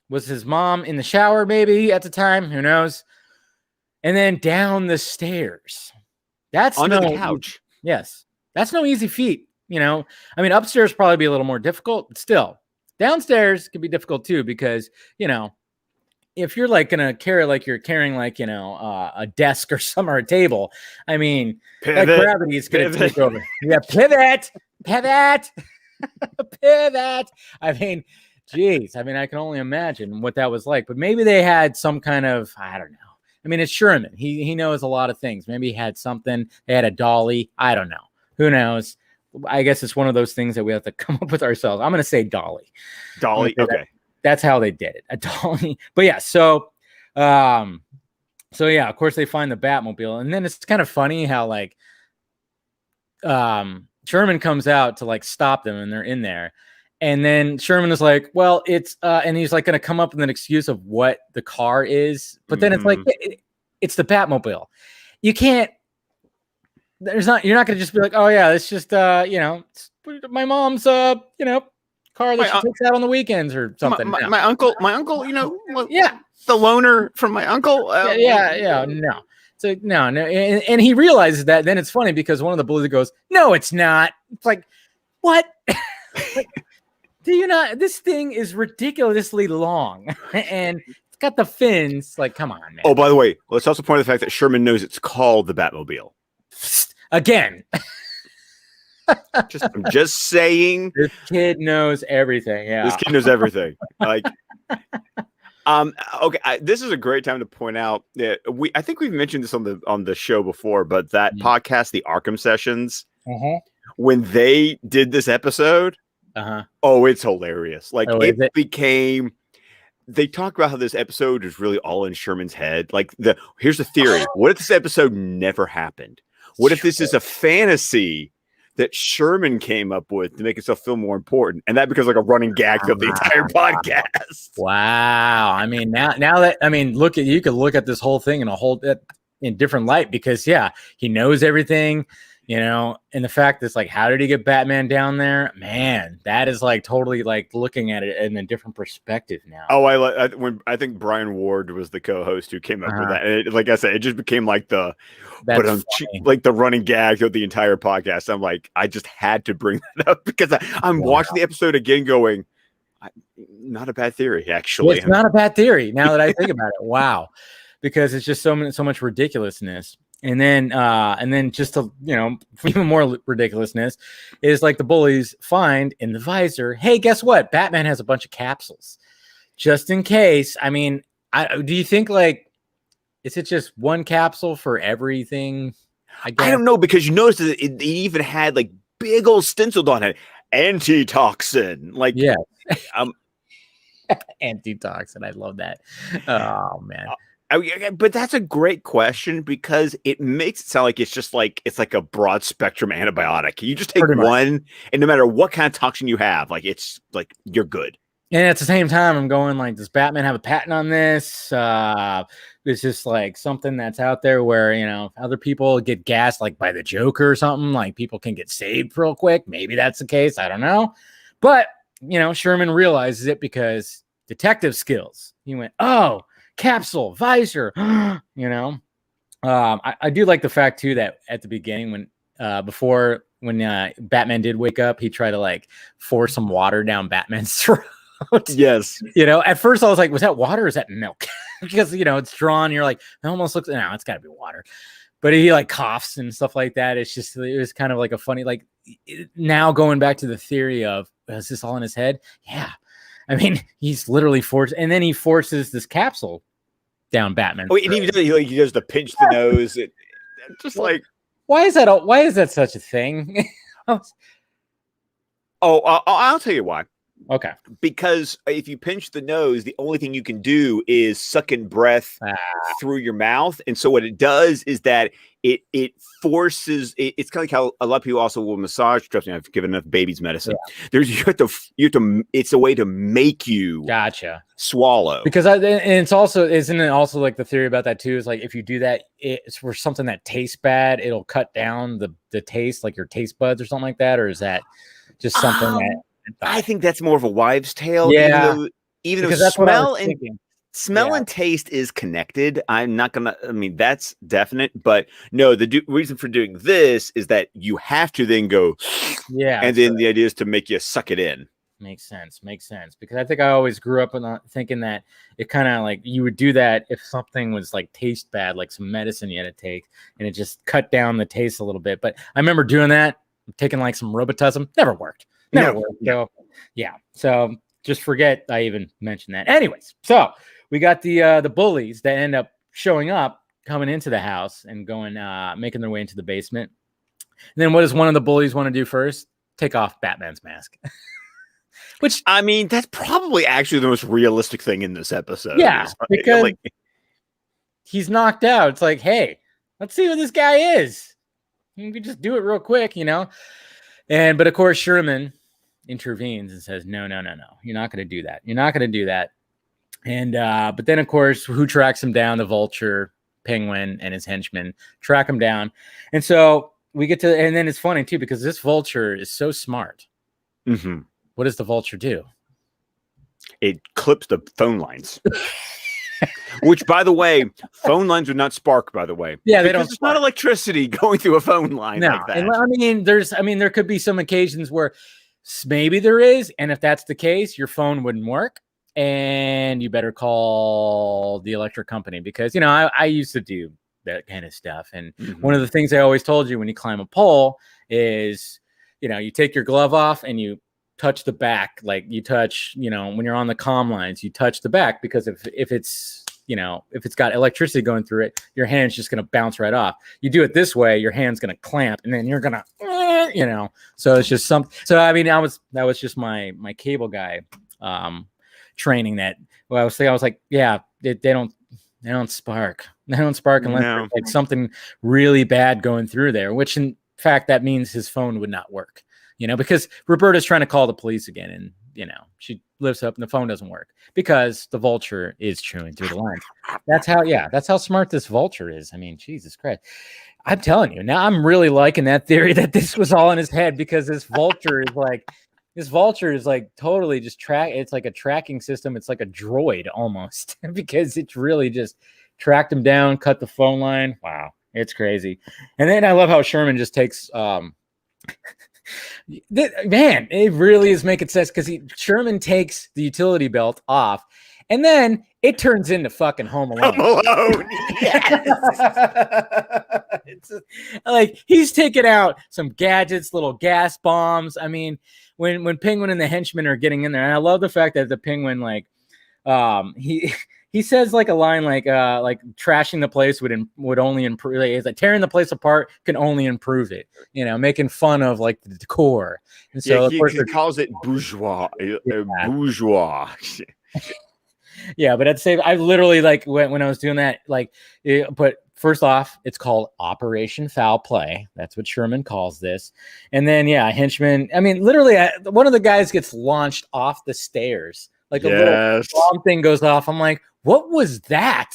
Was his mom in the shower maybe at the time? Who knows? And then down the stairs. That's under the couch. Yes. That's no easy feat. I mean, upstairs probably be a little more difficult, but still downstairs can be difficult too, because, if you're like going to carry, like you're carrying like, a desk or a table, I mean, like gravity is going to take over. Yeah. Pivot. Pivot. I mean, geez. I mean, I can only imagine what that was like, but maybe they had some kind of, I don't know. I mean, it's Sherman. He knows a lot of things. Maybe he had something. They had a dolly. I don't know. Who knows? I guess it's one of those things that we have to come up with ourselves. I'm going to say dolly. Dolly. Okay. That's how they did it. A dolly. But yeah, so yeah, of course they find the Batmobile, and then it's kind of funny how like Sherman comes out to like stop them, and they're in there. And then Sherman is like, well, it's and he's like going to come up with an excuse of what the car is. But then it's like, it's the Batmobile. You can't, you're not going to just be like, oh yeah, it's just, it's my mom's, car that she takes out on the weekends or something. My uncle, yeah. The loaner from my uncle. No. So no. And he realizes that. Then it's funny because one of the bullies goes, no, it's not. It's like, what? Like, do you not? This thing is ridiculously long, and it's got the fins. Like, come on, man. Oh, by the way, let's also point out the fact that Sherman knows it's called the Batmobile. Again. I'm just saying. This kid knows everything. Yeah, this kid knows everything. Like, okay, this is a great time to point out that I think we've mentioned this on the show before, but that podcast, the Arkham Sessions, when they did this episode. Oh, it's hilarious. Like it became, they talk about how this episode is really all in Sherman's head. Like here's the theory. What if this episode never happened? What if this is a fantasy that Sherman came up with to make himself feel more important? And that becomes like a running gag of the entire podcast. Wow. I mean, now that, I mean, you could look at this whole thing in different light, because he knows everything. And the fact that's like, how did he get Batman down there? Man, that is like totally like looking at it in a different perspective now. Oh, I think Brian Ward was the co-host who came up with that. And like I said, it just became like the running gag of the entire podcast. I'm like, I just had to bring that up because I'm watching the episode again going, not a bad theory, actually. It's not a bad theory now that I think about it. Wow. Because it's just so much ridiculousness. And then just to, even more ridiculousness is like the bullies find in the visor, hey, guess what? Batman has a bunch of capsules just in case. I mean, do you think like, is it just one capsule for everything? I don't know, because you notice that it even had like big old stenciled on it, antitoxin. Like, yeah. Antitoxin. I love that. Oh man. But that's a great question, because it makes it sound like it's like a broad spectrum antibiotic. You just take one, and no matter what kind of toxin you have, like it's like you're good. And at the same time, I'm going like, does Batman have a patent on this? It's just like something that's out there where, other people get gassed like by the Joker or something. Like people can get saved real quick. Maybe that's the case. I don't know. But, Sherman realizes it because detective skills. He went, oh, capsule, visor, I do like the fact too that at the beginning when Batman did wake up, he tried to like force some water down Batman's throat. Yes. At first I was like, was that water or is that milk? Because it's drawn, you're like, it almost looks, no, it's gotta be water. But he like coughs and stuff like that. It was kind of like a funny, like now going back to the theory of, is this all in his head? Yeah. I mean, he's literally and then he forces this capsule down Batman. Oh, and he does the pinch the nose. Why is that such a thing? I'll tell you why. Okay. Because if you pinch the nose, the only thing you can do is suck in breath through your mouth. And so what it does is that it forces it's kind of like how a lot of people also will massage. Trust me, I've given enough babies medicine. Yeah. You have to it's a way to make you swallow. Because and it's also, isn't it also like the theory about that too, is like if you do that, it's for something that tastes bad, it'll cut down the taste, like your taste buds or something like that? Or is that just something that I think that's more of a wives' tale. Yeah, even though smell and taste is connected. I'm not gonna. I mean, that's definite. But no, the reason for doing this is that you have to then go. Yeah, and then the idea is to make you suck it in. Makes sense. Because I think I always grew up thinking that it kind of like you would do that if something was like taste bad, like some medicine you had to take, and it just cut down the taste a little bit. But I remember doing that, taking like some Robitussin, never worked. So yeah. So just forget I even mentioned that. Anyways, so we got the bullies that end up showing up, coming into the house and going, making their way into the basement. And then what does one of the bullies want to do first? Take off Batman's mask. Which, I mean, that's probably actually the most realistic thing in this episode. Yeah, because he's knocked out. It's like, hey, let's see who this guy is. You can just do it real quick, but of course, Sherman intervenes and says, no, you're not going to do that. And but then, of course, who tracks him down? The Vulture, Penguin, and his henchmen track him down. And so we get to, and then it's funny too, because this Vulture is so smart. Mm-hmm. What does the Vulture do? It clips the phone lines. Which, by the way, phone lines would not spark, by the way. Yeah, they don't. It's not electricity going through a phone line like that. And there could be some occasions where maybe there is. And if that's the case, your phone wouldn't work. And you better call the electric company because, I used to do that kind of stuff. And one of the things I always told you when you climb a pole is, you take your glove off and you touch the back, like you touch, when you're on the comm lines, you touch the back because if it's got electricity going through it, your hand's just going to bounce right off. You do it this way, your hand's going to clamp and then you're going to, so it's just that was just my cable guy, training that. Well, I was like, yeah, they don't spark. They don't spark unless there's like something really bad going through there, which in fact, that means his phone would not work. Because Roberta's trying to call the police again and, she lifts up and the phone doesn't work because the Vulture is chewing through the lines. That's how smart this Vulture is. I mean, Jesus Christ. I'm telling you, now I'm really liking that theory that this was all in his head because this Vulture is like totally just it's like a tracking system. It's like a droid almost because it's really just tracked him down, cut the phone line. Wow. It's crazy. And then I love how Sherman just takes, man, it really is making sense because Sherman takes the utility belt off and then it turns into fucking Home Alone. Home Alone. Yes. It's like he's taking out some gadgets, little gas bombs. I mean, when Penguin and the henchmen are getting in there, and I love the fact that the Penguin, like, he says like a line like trashing the place would only improve. It's like tearing the place apart can only improve it. Making fun of like the decor. And so he calls it bourgeois. Bourgeois. Yeah, but I'd say I literally like when I was doing that, but first off, it's called Operation Foul Play. That's what Sherman calls this. And then henchman. I mean, literally, one of the guys gets launched off the stairs. Like a little bomb thing goes off. I'm like, what was that?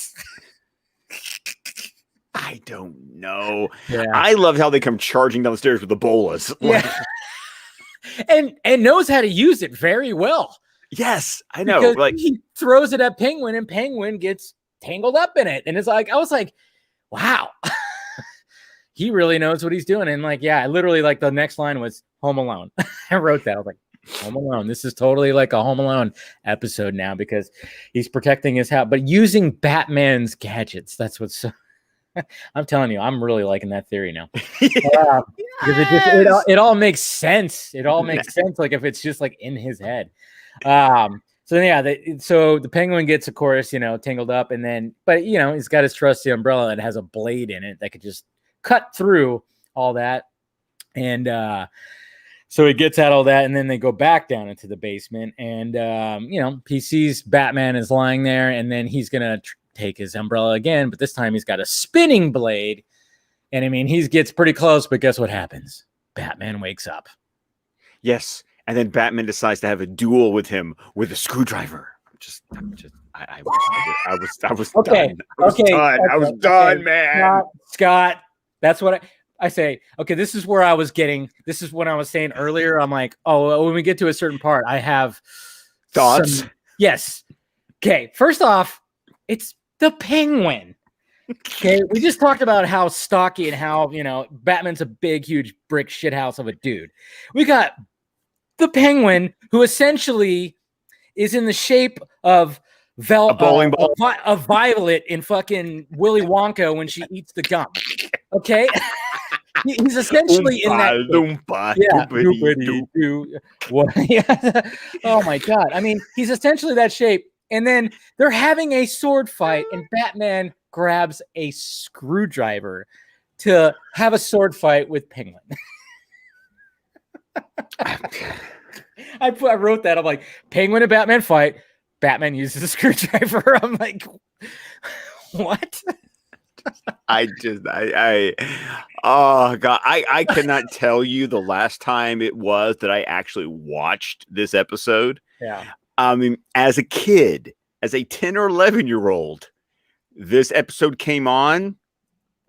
I don't know. Yeah. I love how they come charging down the stairs with the bolas. Yeah. and knows how to use it very well. Yes, I know. Because like he throws it at Penguin and Penguin gets tangled up in it. And it's like, I was like, wow. He really knows what he's doing. And like, yeah, literally like the next line was Home Alone. I wrote that. I was like, Home Alone. This is totally like a Home Alone episode now because he's protecting his house, but using Batman's gadgets. That's what's so. I'm telling you, I'm really liking that theory now. Because it all makes sense. It all makes sense. Like if it's just like in his head. So yeah, so the Penguin gets, of course, tangled up, and then, but he's got his trusty umbrella that has a blade in it that could just cut through all that, and So he gets out all that, and then they go back down into the basement, and he sees Batman is lying there, and then he's gonna take his umbrella again, but this time he's got a spinning blade, and I mean he gets pretty close, but guess what happens? Batman wakes up. Yes, and then Batman decides to have a duel with him with a screwdriver. I was okay. Done. I was done, man. Scott, that's what I say. Okay, this is where I was getting. This is what I was saying earlier. I'm like, oh, when we get to a certain part, I have thoughts. Yes. Okay. First off, it's the Penguin. Okay, we just talked about how stocky and how Batman's a big, huge brick shithouse of a dude. We got the Penguin, who essentially is in the shape of a bowling ball, a Violet in fucking Willy Wonka when she eats the gum. Okay, he's essentially in that. Yeah. Oh my god! I mean, he's essentially that shape. And then they're having a sword fight, and Batman grabs a screwdriver to have a sword fight with Penguin. I wrote that. I'm like, Penguin and Batman fight. Batman uses a screwdriver. I'm like, what? Oh God, I cannot tell you the last time it was that I actually watched this episode. Yeah. I mean, as a kid, as a 10 or 11-year-old, this episode came on.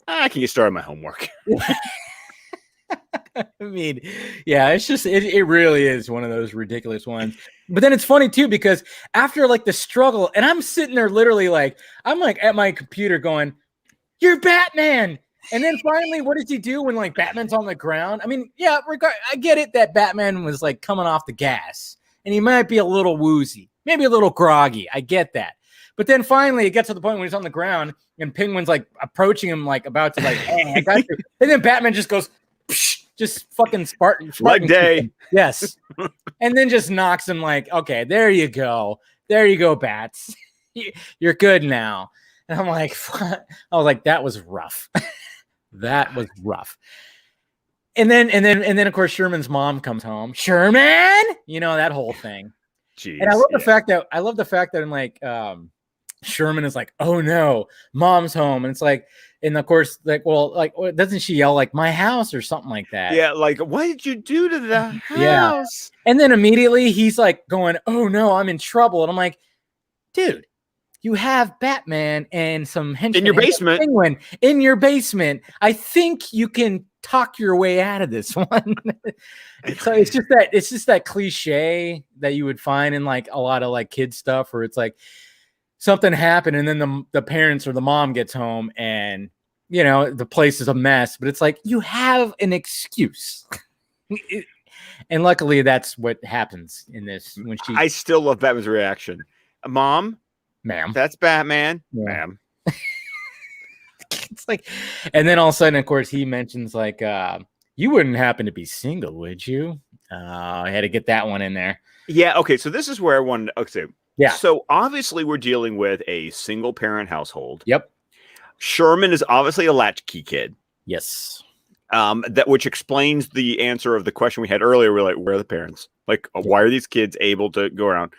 I can get started on my homework. I mean, yeah, it's just, it really is one of those ridiculous ones. But then it's funny too, because after like the struggle, and I'm sitting there literally like, I'm like at my computer going, you're Batman. And then finally, what does he do when like Batman's on the ground? I mean, yeah, I get it that Batman was like coming off the gas. And he might be a little woozy, maybe a little groggy. I get that. But then finally it gets to the point when he's on the ground and Penguin's like approaching him, like about to like, hey, I got you. And then Batman just goes, psh, just fucking Spartan like day. Yes. And then just knocks him like, okay, there you go. There you go, Bats. You're good now. And I'm like, I was like, that was rough. That was rough. And then of course Sherman's mom comes home. Sherman, that whole thing. Jeez, and I love the fact that in like Sherman is like, oh no, mom's home, and it's like, and of course, like, well, like, doesn't she yell like my house or something like that? Yeah, like what did you do to the house? Yeah. And then immediately he's like going, oh no, I'm in trouble, and I'm like, dude, you have Batman and some henchmen in your basement. Penguin in your basement. I think you can talk your way out of this one. So it's just that cliche that you would find in like a lot of like kid stuff where it's like something happened and then the parents or the mom gets home and the place is a mess, but it's like you have an excuse. And luckily that's what happens in this when I still love Batman's reaction. Mom, ma'am, that's Batman. Yeah. Ma'am. It's like, and then all of a sudden, of course, he mentions like, you wouldn't happen to be single, would you? I had to get that one in there. Yeah. Okay. So this is where I wanted to, okay. Yeah. So obviously we're dealing with a single parent household. Yep. Sherman is obviously a latchkey kid. Yes. Which explains the answer of the question we had earlier. We're like, where are the parents? Like, why are these kids able to go around?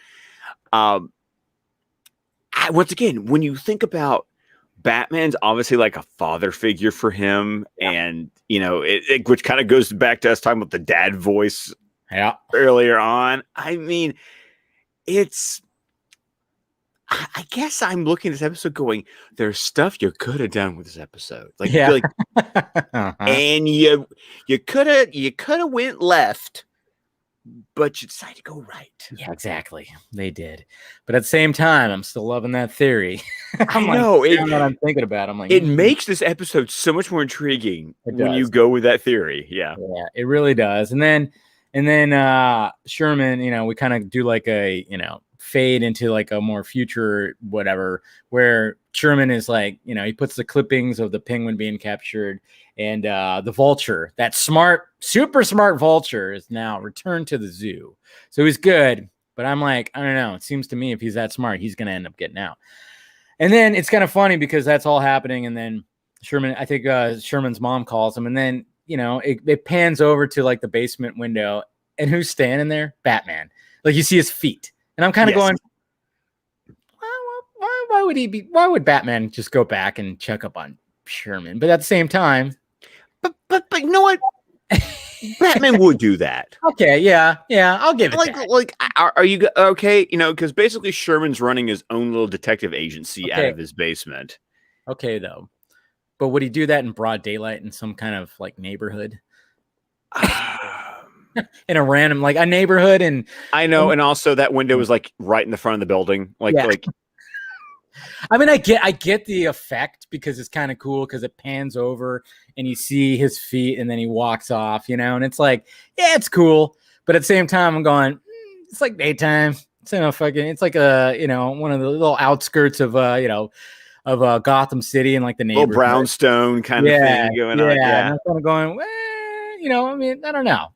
Once again, when you think about Batman's obviously like a father figure for him, and which kind of goes back to us talking about the dad voice earlier on. I mean, I guess I'm looking at this episode going, there's stuff you could have done with this episode. Like, and you could have went left, but you decided to go right. Yeah, exactly. They did. But at the same time, I'm still loving that theory. I know. What I'm thinking about. I'm like, it makes this episode so much more intriguing when you go with that theory. Yeah. Yeah, it really does. And then Sherman, we kind of do like a, fade into like a more future whatever, where Sherman is like, he puts the clippings of the Penguin being captured, and the vulture, that super smart vulture, is now returned to the zoo. So he's good, but I'm like, I don't know. It seems to me if he's that smart, he's going to end up getting out. And then it's kind of funny because that's all happening. And then Sherman, I think Sherman's mom calls him, and then, it pans over to like the basement window, And who's standing there? Batman. Like you see his feet. And I'm kind of going, why would he be? Why would Batman just go back and check up on Sherman? But at the same time, but you know what? Batman would do that. Okay, yeah, I'll give it that. Like, are you okay? You know, because basically Sherman's running his own little detective agency out of his basement. Okay, though, but would he do that in broad daylight in some kind of like neighborhood? In a random like a neighborhood, and I know, and also that window was like right in the front of the building, like. I mean, I get the effect because it's kind of cool because it pans over and you see his feet and then he walks off, you know, and it's like, yeah, it's cool. But at the same time, I'm going, it's like daytime. It's it's like one of the little outskirts of of Gotham City and like the neighborhood. Little brownstone kind of thing going on. Yeah. And I'm kind of going, I mean, I don't know.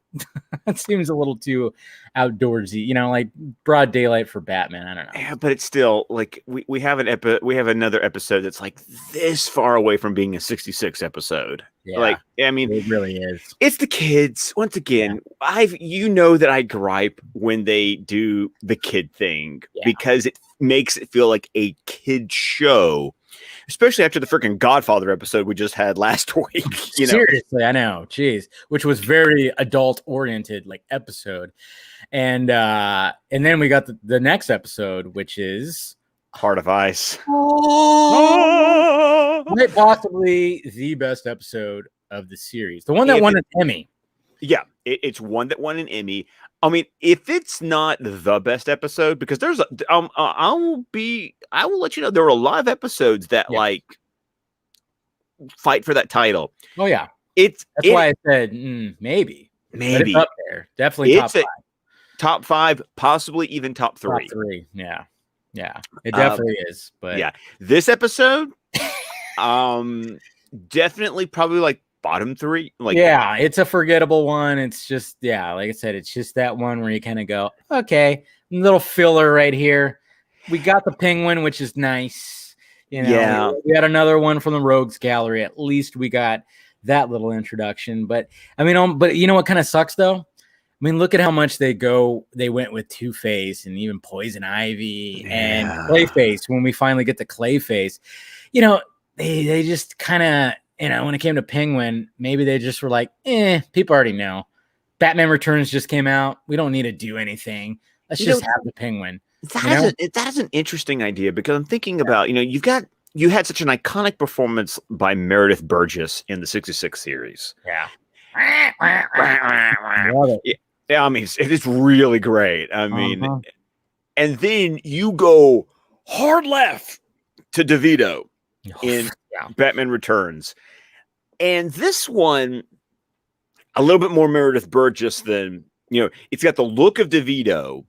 That seems a little too outdoorsy, like broad daylight for Batman. I don't know. Yeah, but it's still like we have another episode that's like this far away from being a 66 episode. Yeah. Like, I mean, it really is. It's the kids. Once again, that I gripe when they do the kid thing because it makes it feel like a kid show. Especially after the freaking Godfather episode we just had last week. Seriously, I know. Jeez. Which was very adult oriented, like episode. And then we got the next episode, which is Heart of Ice. Quite possibly the best episode of the series. The one that won an Emmy. Yeah, it's one that won an Emmy. I mean, if it's not the best episode, because there's I will let you know there were a lot of episodes that like fight for that title. Oh yeah, that's why I said maybe. But it's up there, definitely top five, possibly even top three. Top three, yeah, it definitely is. But this episode, definitely probably like bottom three. Like, it's a forgettable one. It's just like I said, it's just that one where you kind of go, okay, little filler right here. We got the penguin, which is nice. We got another one from the Rogues Gallery. At least we got that little introduction. But I mean, but you know what kind of sucks though? I mean, look at how much they went with Two-Face and even Poison Ivy and Clayface. When we finally get to Clayface, they just kind of. When it came to Penguin, maybe they just were like, people already know. Batman Returns just came out. We don't need to do anything. Let's just have the Penguin. That is an interesting idea because I'm thinking about, you had such an iconic performance by Meredith Burgess in the 66 series. Yeah. Yeah, I mean, it's really great. I mean, and then you go hard left to DeVito in Batman Returns. And this one, a little bit more Meredith Burgess than, it's got the look of DeVito,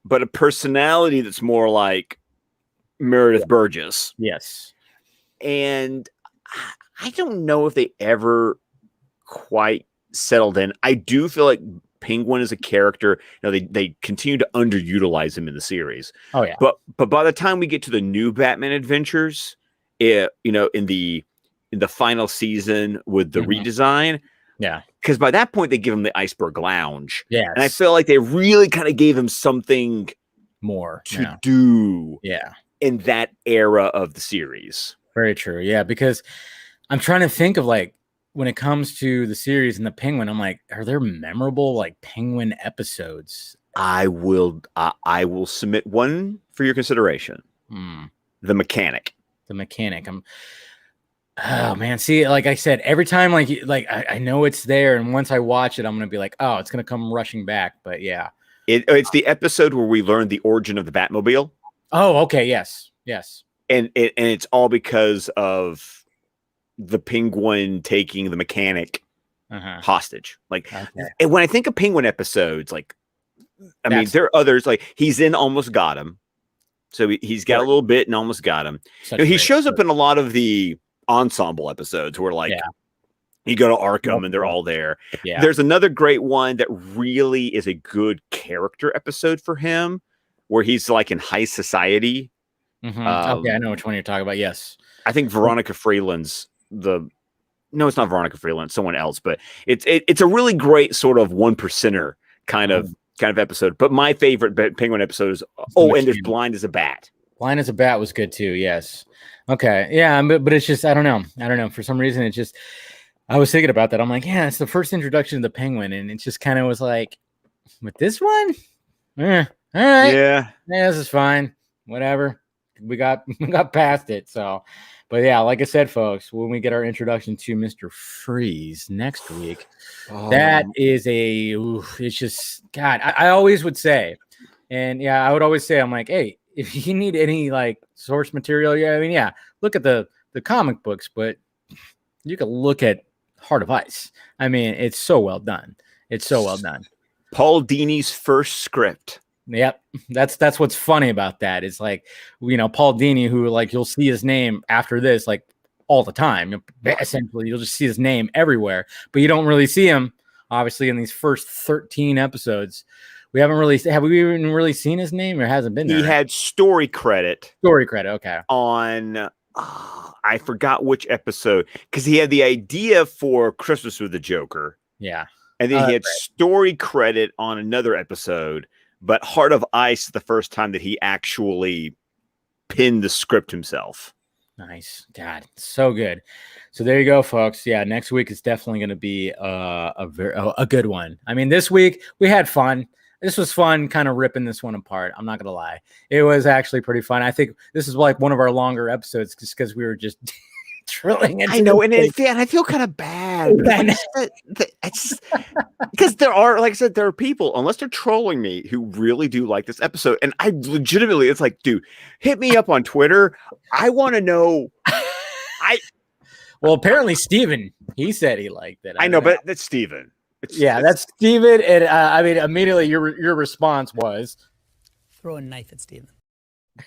but a personality that's more like Meredith Burgess. Yes. And I don't know if they ever quite settled in. I do feel like Penguin is a character. They continue to underutilize him in the series. Oh, yeah. But by the time we get to the new Batman adventures, in the final season with the redesign, because by that point they give him the Iceberg Lounge, and I feel like they really kind of gave him something more to do, in that era of the series. Very true, because I'm trying to think of like when it comes to the series and the Penguin, I'm like, are there memorable like Penguin episodes? I will submit one for your consideration. The Mechanic. Oh man, see, like I said, every time like I know it's there, and once I watch it, I'm gonna be like, oh, it's gonna come rushing back. But it's the episode where we learn the origin of the Batmobile. Oh, okay, yes, and it's all because of the Penguin taking the Mechanic hostage. Like, and when I think of Penguin episodes, like, I mean, there are others. Like, he's in Almost Got Him. So he's got a little bit and Almost Got Him. He shows up in a lot of the ensemble episodes where like you go to Arkham and they're all there. Yeah. There's another great one that really is a good character episode for him where he's like in high society. Okay, I know which one you're talking about. Yes. I think Veronica Freeland's no, it's not Veronica Freeland, someone else, but it's a really great sort of one percenter kind of episode. But my favorite Penguin episode is and there's Blind as a Bat. Blind as a Bat was good too. Yes. Okay. Yeah. But it's just, I don't know. For some reason, it's just, I was thinking about that. I'm like, yeah, it's the first introduction to the Penguin. And it just kind of was like, with this one, all right. Yeah, this is fine. Whatever. We got past it. So, but yeah, like I said, folks, when we get our introduction to Mr. Freeze next week, that is it's just, God, I always would say, and yeah, I would always say, I'm like, hey, if you need any like source material, look at the comic books, but you can look at Heart of Ice. I mean, it's so well done. Paul Dini's first script. Yep. That's what's funny about that. It's like, Paul Dini, who like you'll see his name after this, like all the time. Essentially, you'll just see his name everywhere, but you don't really see him, obviously, in these first 13 episodes. Have we even really seen his name, or hasn't been there? He had story credit. Okay. On I forgot which episode, because he had the idea for Christmas with the Joker. Yeah. And then he had story credit on another episode, but Heart of Ice is the first time that he actually pinned the script himself. Nice. God, so good. So there you go, folks. Yeah, next week is definitely going to be a good one. I mean, this week we had fun. This was fun, kind of ripping this one apart. I'm not going to lie. It was actually pretty fun. I think this is like one of our longer episodes just because we were just drilling into I know, and I feel kind of bad. Because there are, like I said, there are people, unless they're trolling me, who really do like this episode. And I legitimately, it's like, dude, hit me up on Twitter. I want to know. Well, apparently Steven, he said he liked it. I know, but that's Steven. That's Steven. And I mean, immediately your response was throw a knife at Steven.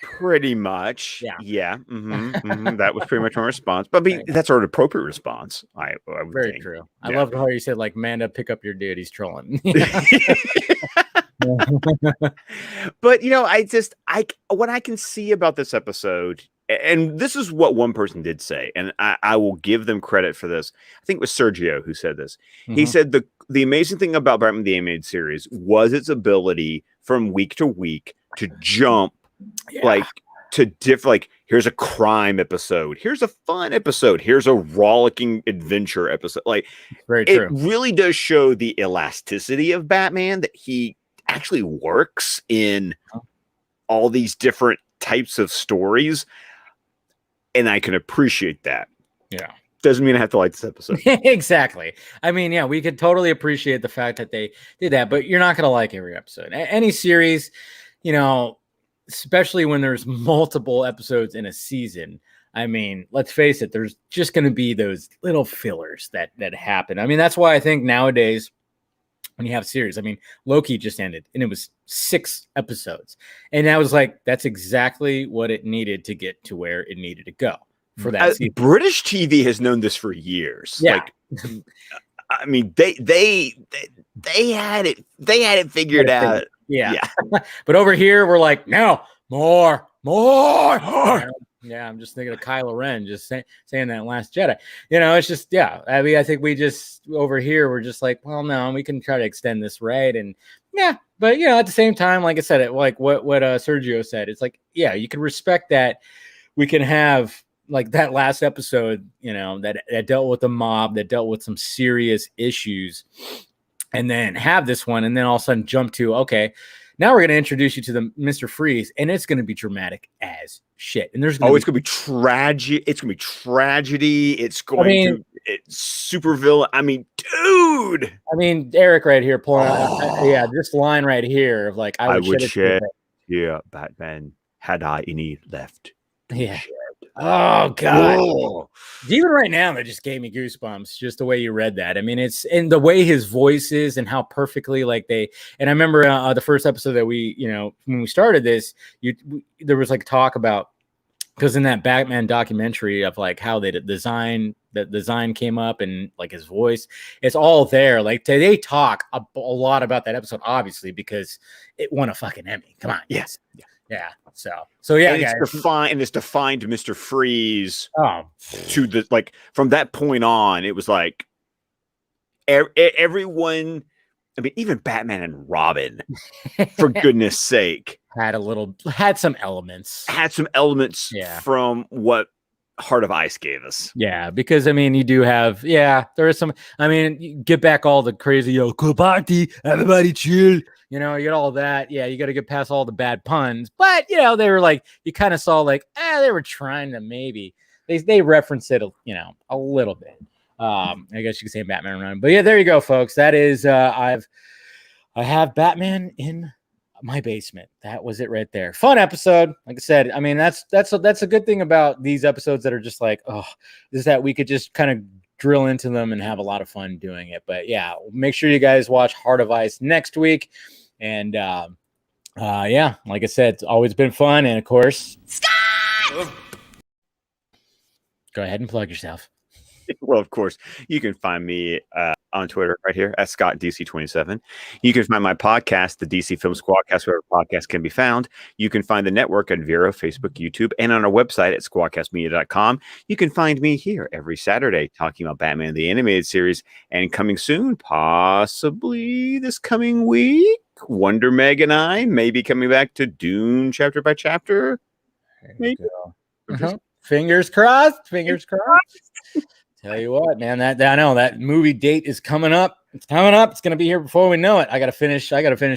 Pretty much. Yeah. That was pretty much my response. But that's our appropriate response. I would Very think. True. I loved how you said, like, Manda, pick up your dude. He's trolling. But, what I can see about this episode, and this is what one person did say, and I will give them credit for this. I think it was Sergio who said this. He said the amazing thing about Batman the Animated Series was its ability from week to week to jump here's a crime episode, here's a fun episode, here's a rollicking adventure episode. Like, very true. It really does show the elasticity of Batman, that he actually works in all these different types of stories, and I can appreciate that. Yeah. Doesn't mean I have to like this episode. Exactly. I mean, yeah, we could totally appreciate the fact that they did that, but you're not going to like every episode. Any series, especially when there's multiple episodes in a season. I mean, let's face it, there's just going to be those little fillers that happen. I mean, that's why I think nowadays when you have series, I mean, Loki just ended and it was 6 episodes. And I was like, that's exactly what it needed to get to where it needed to go for that season. British TV has known this for years. Yeah. Like, I mean, they had it figured out. Yeah. But over here, we're like, no, more. Yeah, I'm just thinking of Kylo Ren just saying that Last Jedi. It's just, I mean, I think we just, over here, we're just like, well, no, we can try to extend this, right? And but, at the same time, like I said, like what Sergio said, it's like, you can respect that we can have, like, that last episode, that dealt with the mob, that dealt with some serious issues, and then have this one, and then all of a sudden jump to, okay, now we're going to introduce you to the Mr. Freeze, and it's going to be dramatic as shit. And there's it's going to be tragic. It's going to be tragedy. It's going it's super villain. I mean, dude. I mean, Eric right here pulling out, this line right here of like, I would shed Batman had I any left. Yeah. Oh God! Whoa. Even right now, that just gave me goosebumps. Just the way you read that. I mean, it's and the way his voice is, and how perfectly like they. And I remember the first episode that we, when we started this, there was like talk about, because in that Batman documentary of like how the design came up and like his voice, it's all there. Like they talk a lot about that episode, obviously, because it won a fucking Emmy. Come on, yes. Yeah. So yeah, and it's defined Mr. Freeze to the, like, from that point on, it was like everyone I mean, even Batman and Robin, for goodness sake, had some elements from what Heart of Ice gave us. Yeah, because I mean, you do have, there is some. I mean, you get back all the crazy, cool party, everybody chill. You get all that. Yeah, you got to get past all the bad puns. But they were like, you kind of saw like, they were trying to maybe they referenced it, a little bit. I guess you could say Batman Run. But yeah, there you go, folks. That is, I have Batman in my basement. That was it right there. Fun episode. Like I said, I mean, that's a good thing about these episodes that are just like, is that we could just kind of drill into them and have a lot of fun doing it. But yeah, make sure you guys watch Heart of Ice next week. And like I said, it's always been fun. And of course, Scott! Go ahead and plug yourself. Well, of course, you can find me on Twitter right here at ScottDC27. You can find my podcast, the DC Film Squadcast, wherever podcasts can be found. You can find the network on Vero, Facebook, YouTube, and on our website at squadcastmedia.com. You can find me here every Saturday talking about Batman the Animated Series, and coming soon, possibly this coming week, Wonder Meg and I may be coming back to Dune chapter by chapter. Maybe. Fingers crossed. Fingers crossed. Tell you what, man, that I know that movie date is coming up. It's coming up. It's gonna be here before we know it. I gotta finish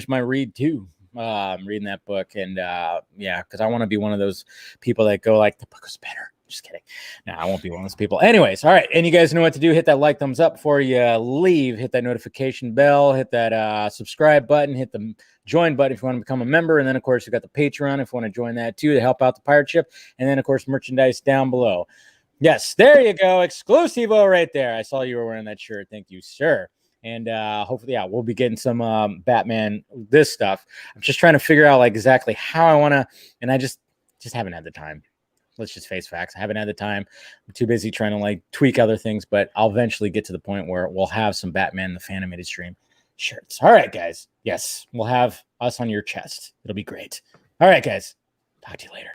my read too. I'm reading that book, and because I want to be one of those people that go like, the book was better. Just kidding. No, I won't be one of those people. Anyways, all right, and you guys know what to do. Hit that like, thumbs up before you leave. Hit that notification bell. Hit that subscribe button. Hit the join button if you want to become a member, and then of course you got the Patreon if you want to join that too to help out the pirate ship, and then of course merchandise down below. Yes, there you go. Exclusivo right there. I saw you were wearing that shirt. Thank you, sir. And hopefully, we'll be getting some Batman, this stuff. I'm just trying to figure out like exactly how I want to, and I just haven't had the time. Let's just face facts. I haven't had the time. I'm too busy trying to like tweak other things, but I'll eventually get to the point where we'll have some Batman the Fanimated Stream shirts. All right, guys. Yes, we'll have us on your chest. It'll be great. All right, guys. Talk to you later.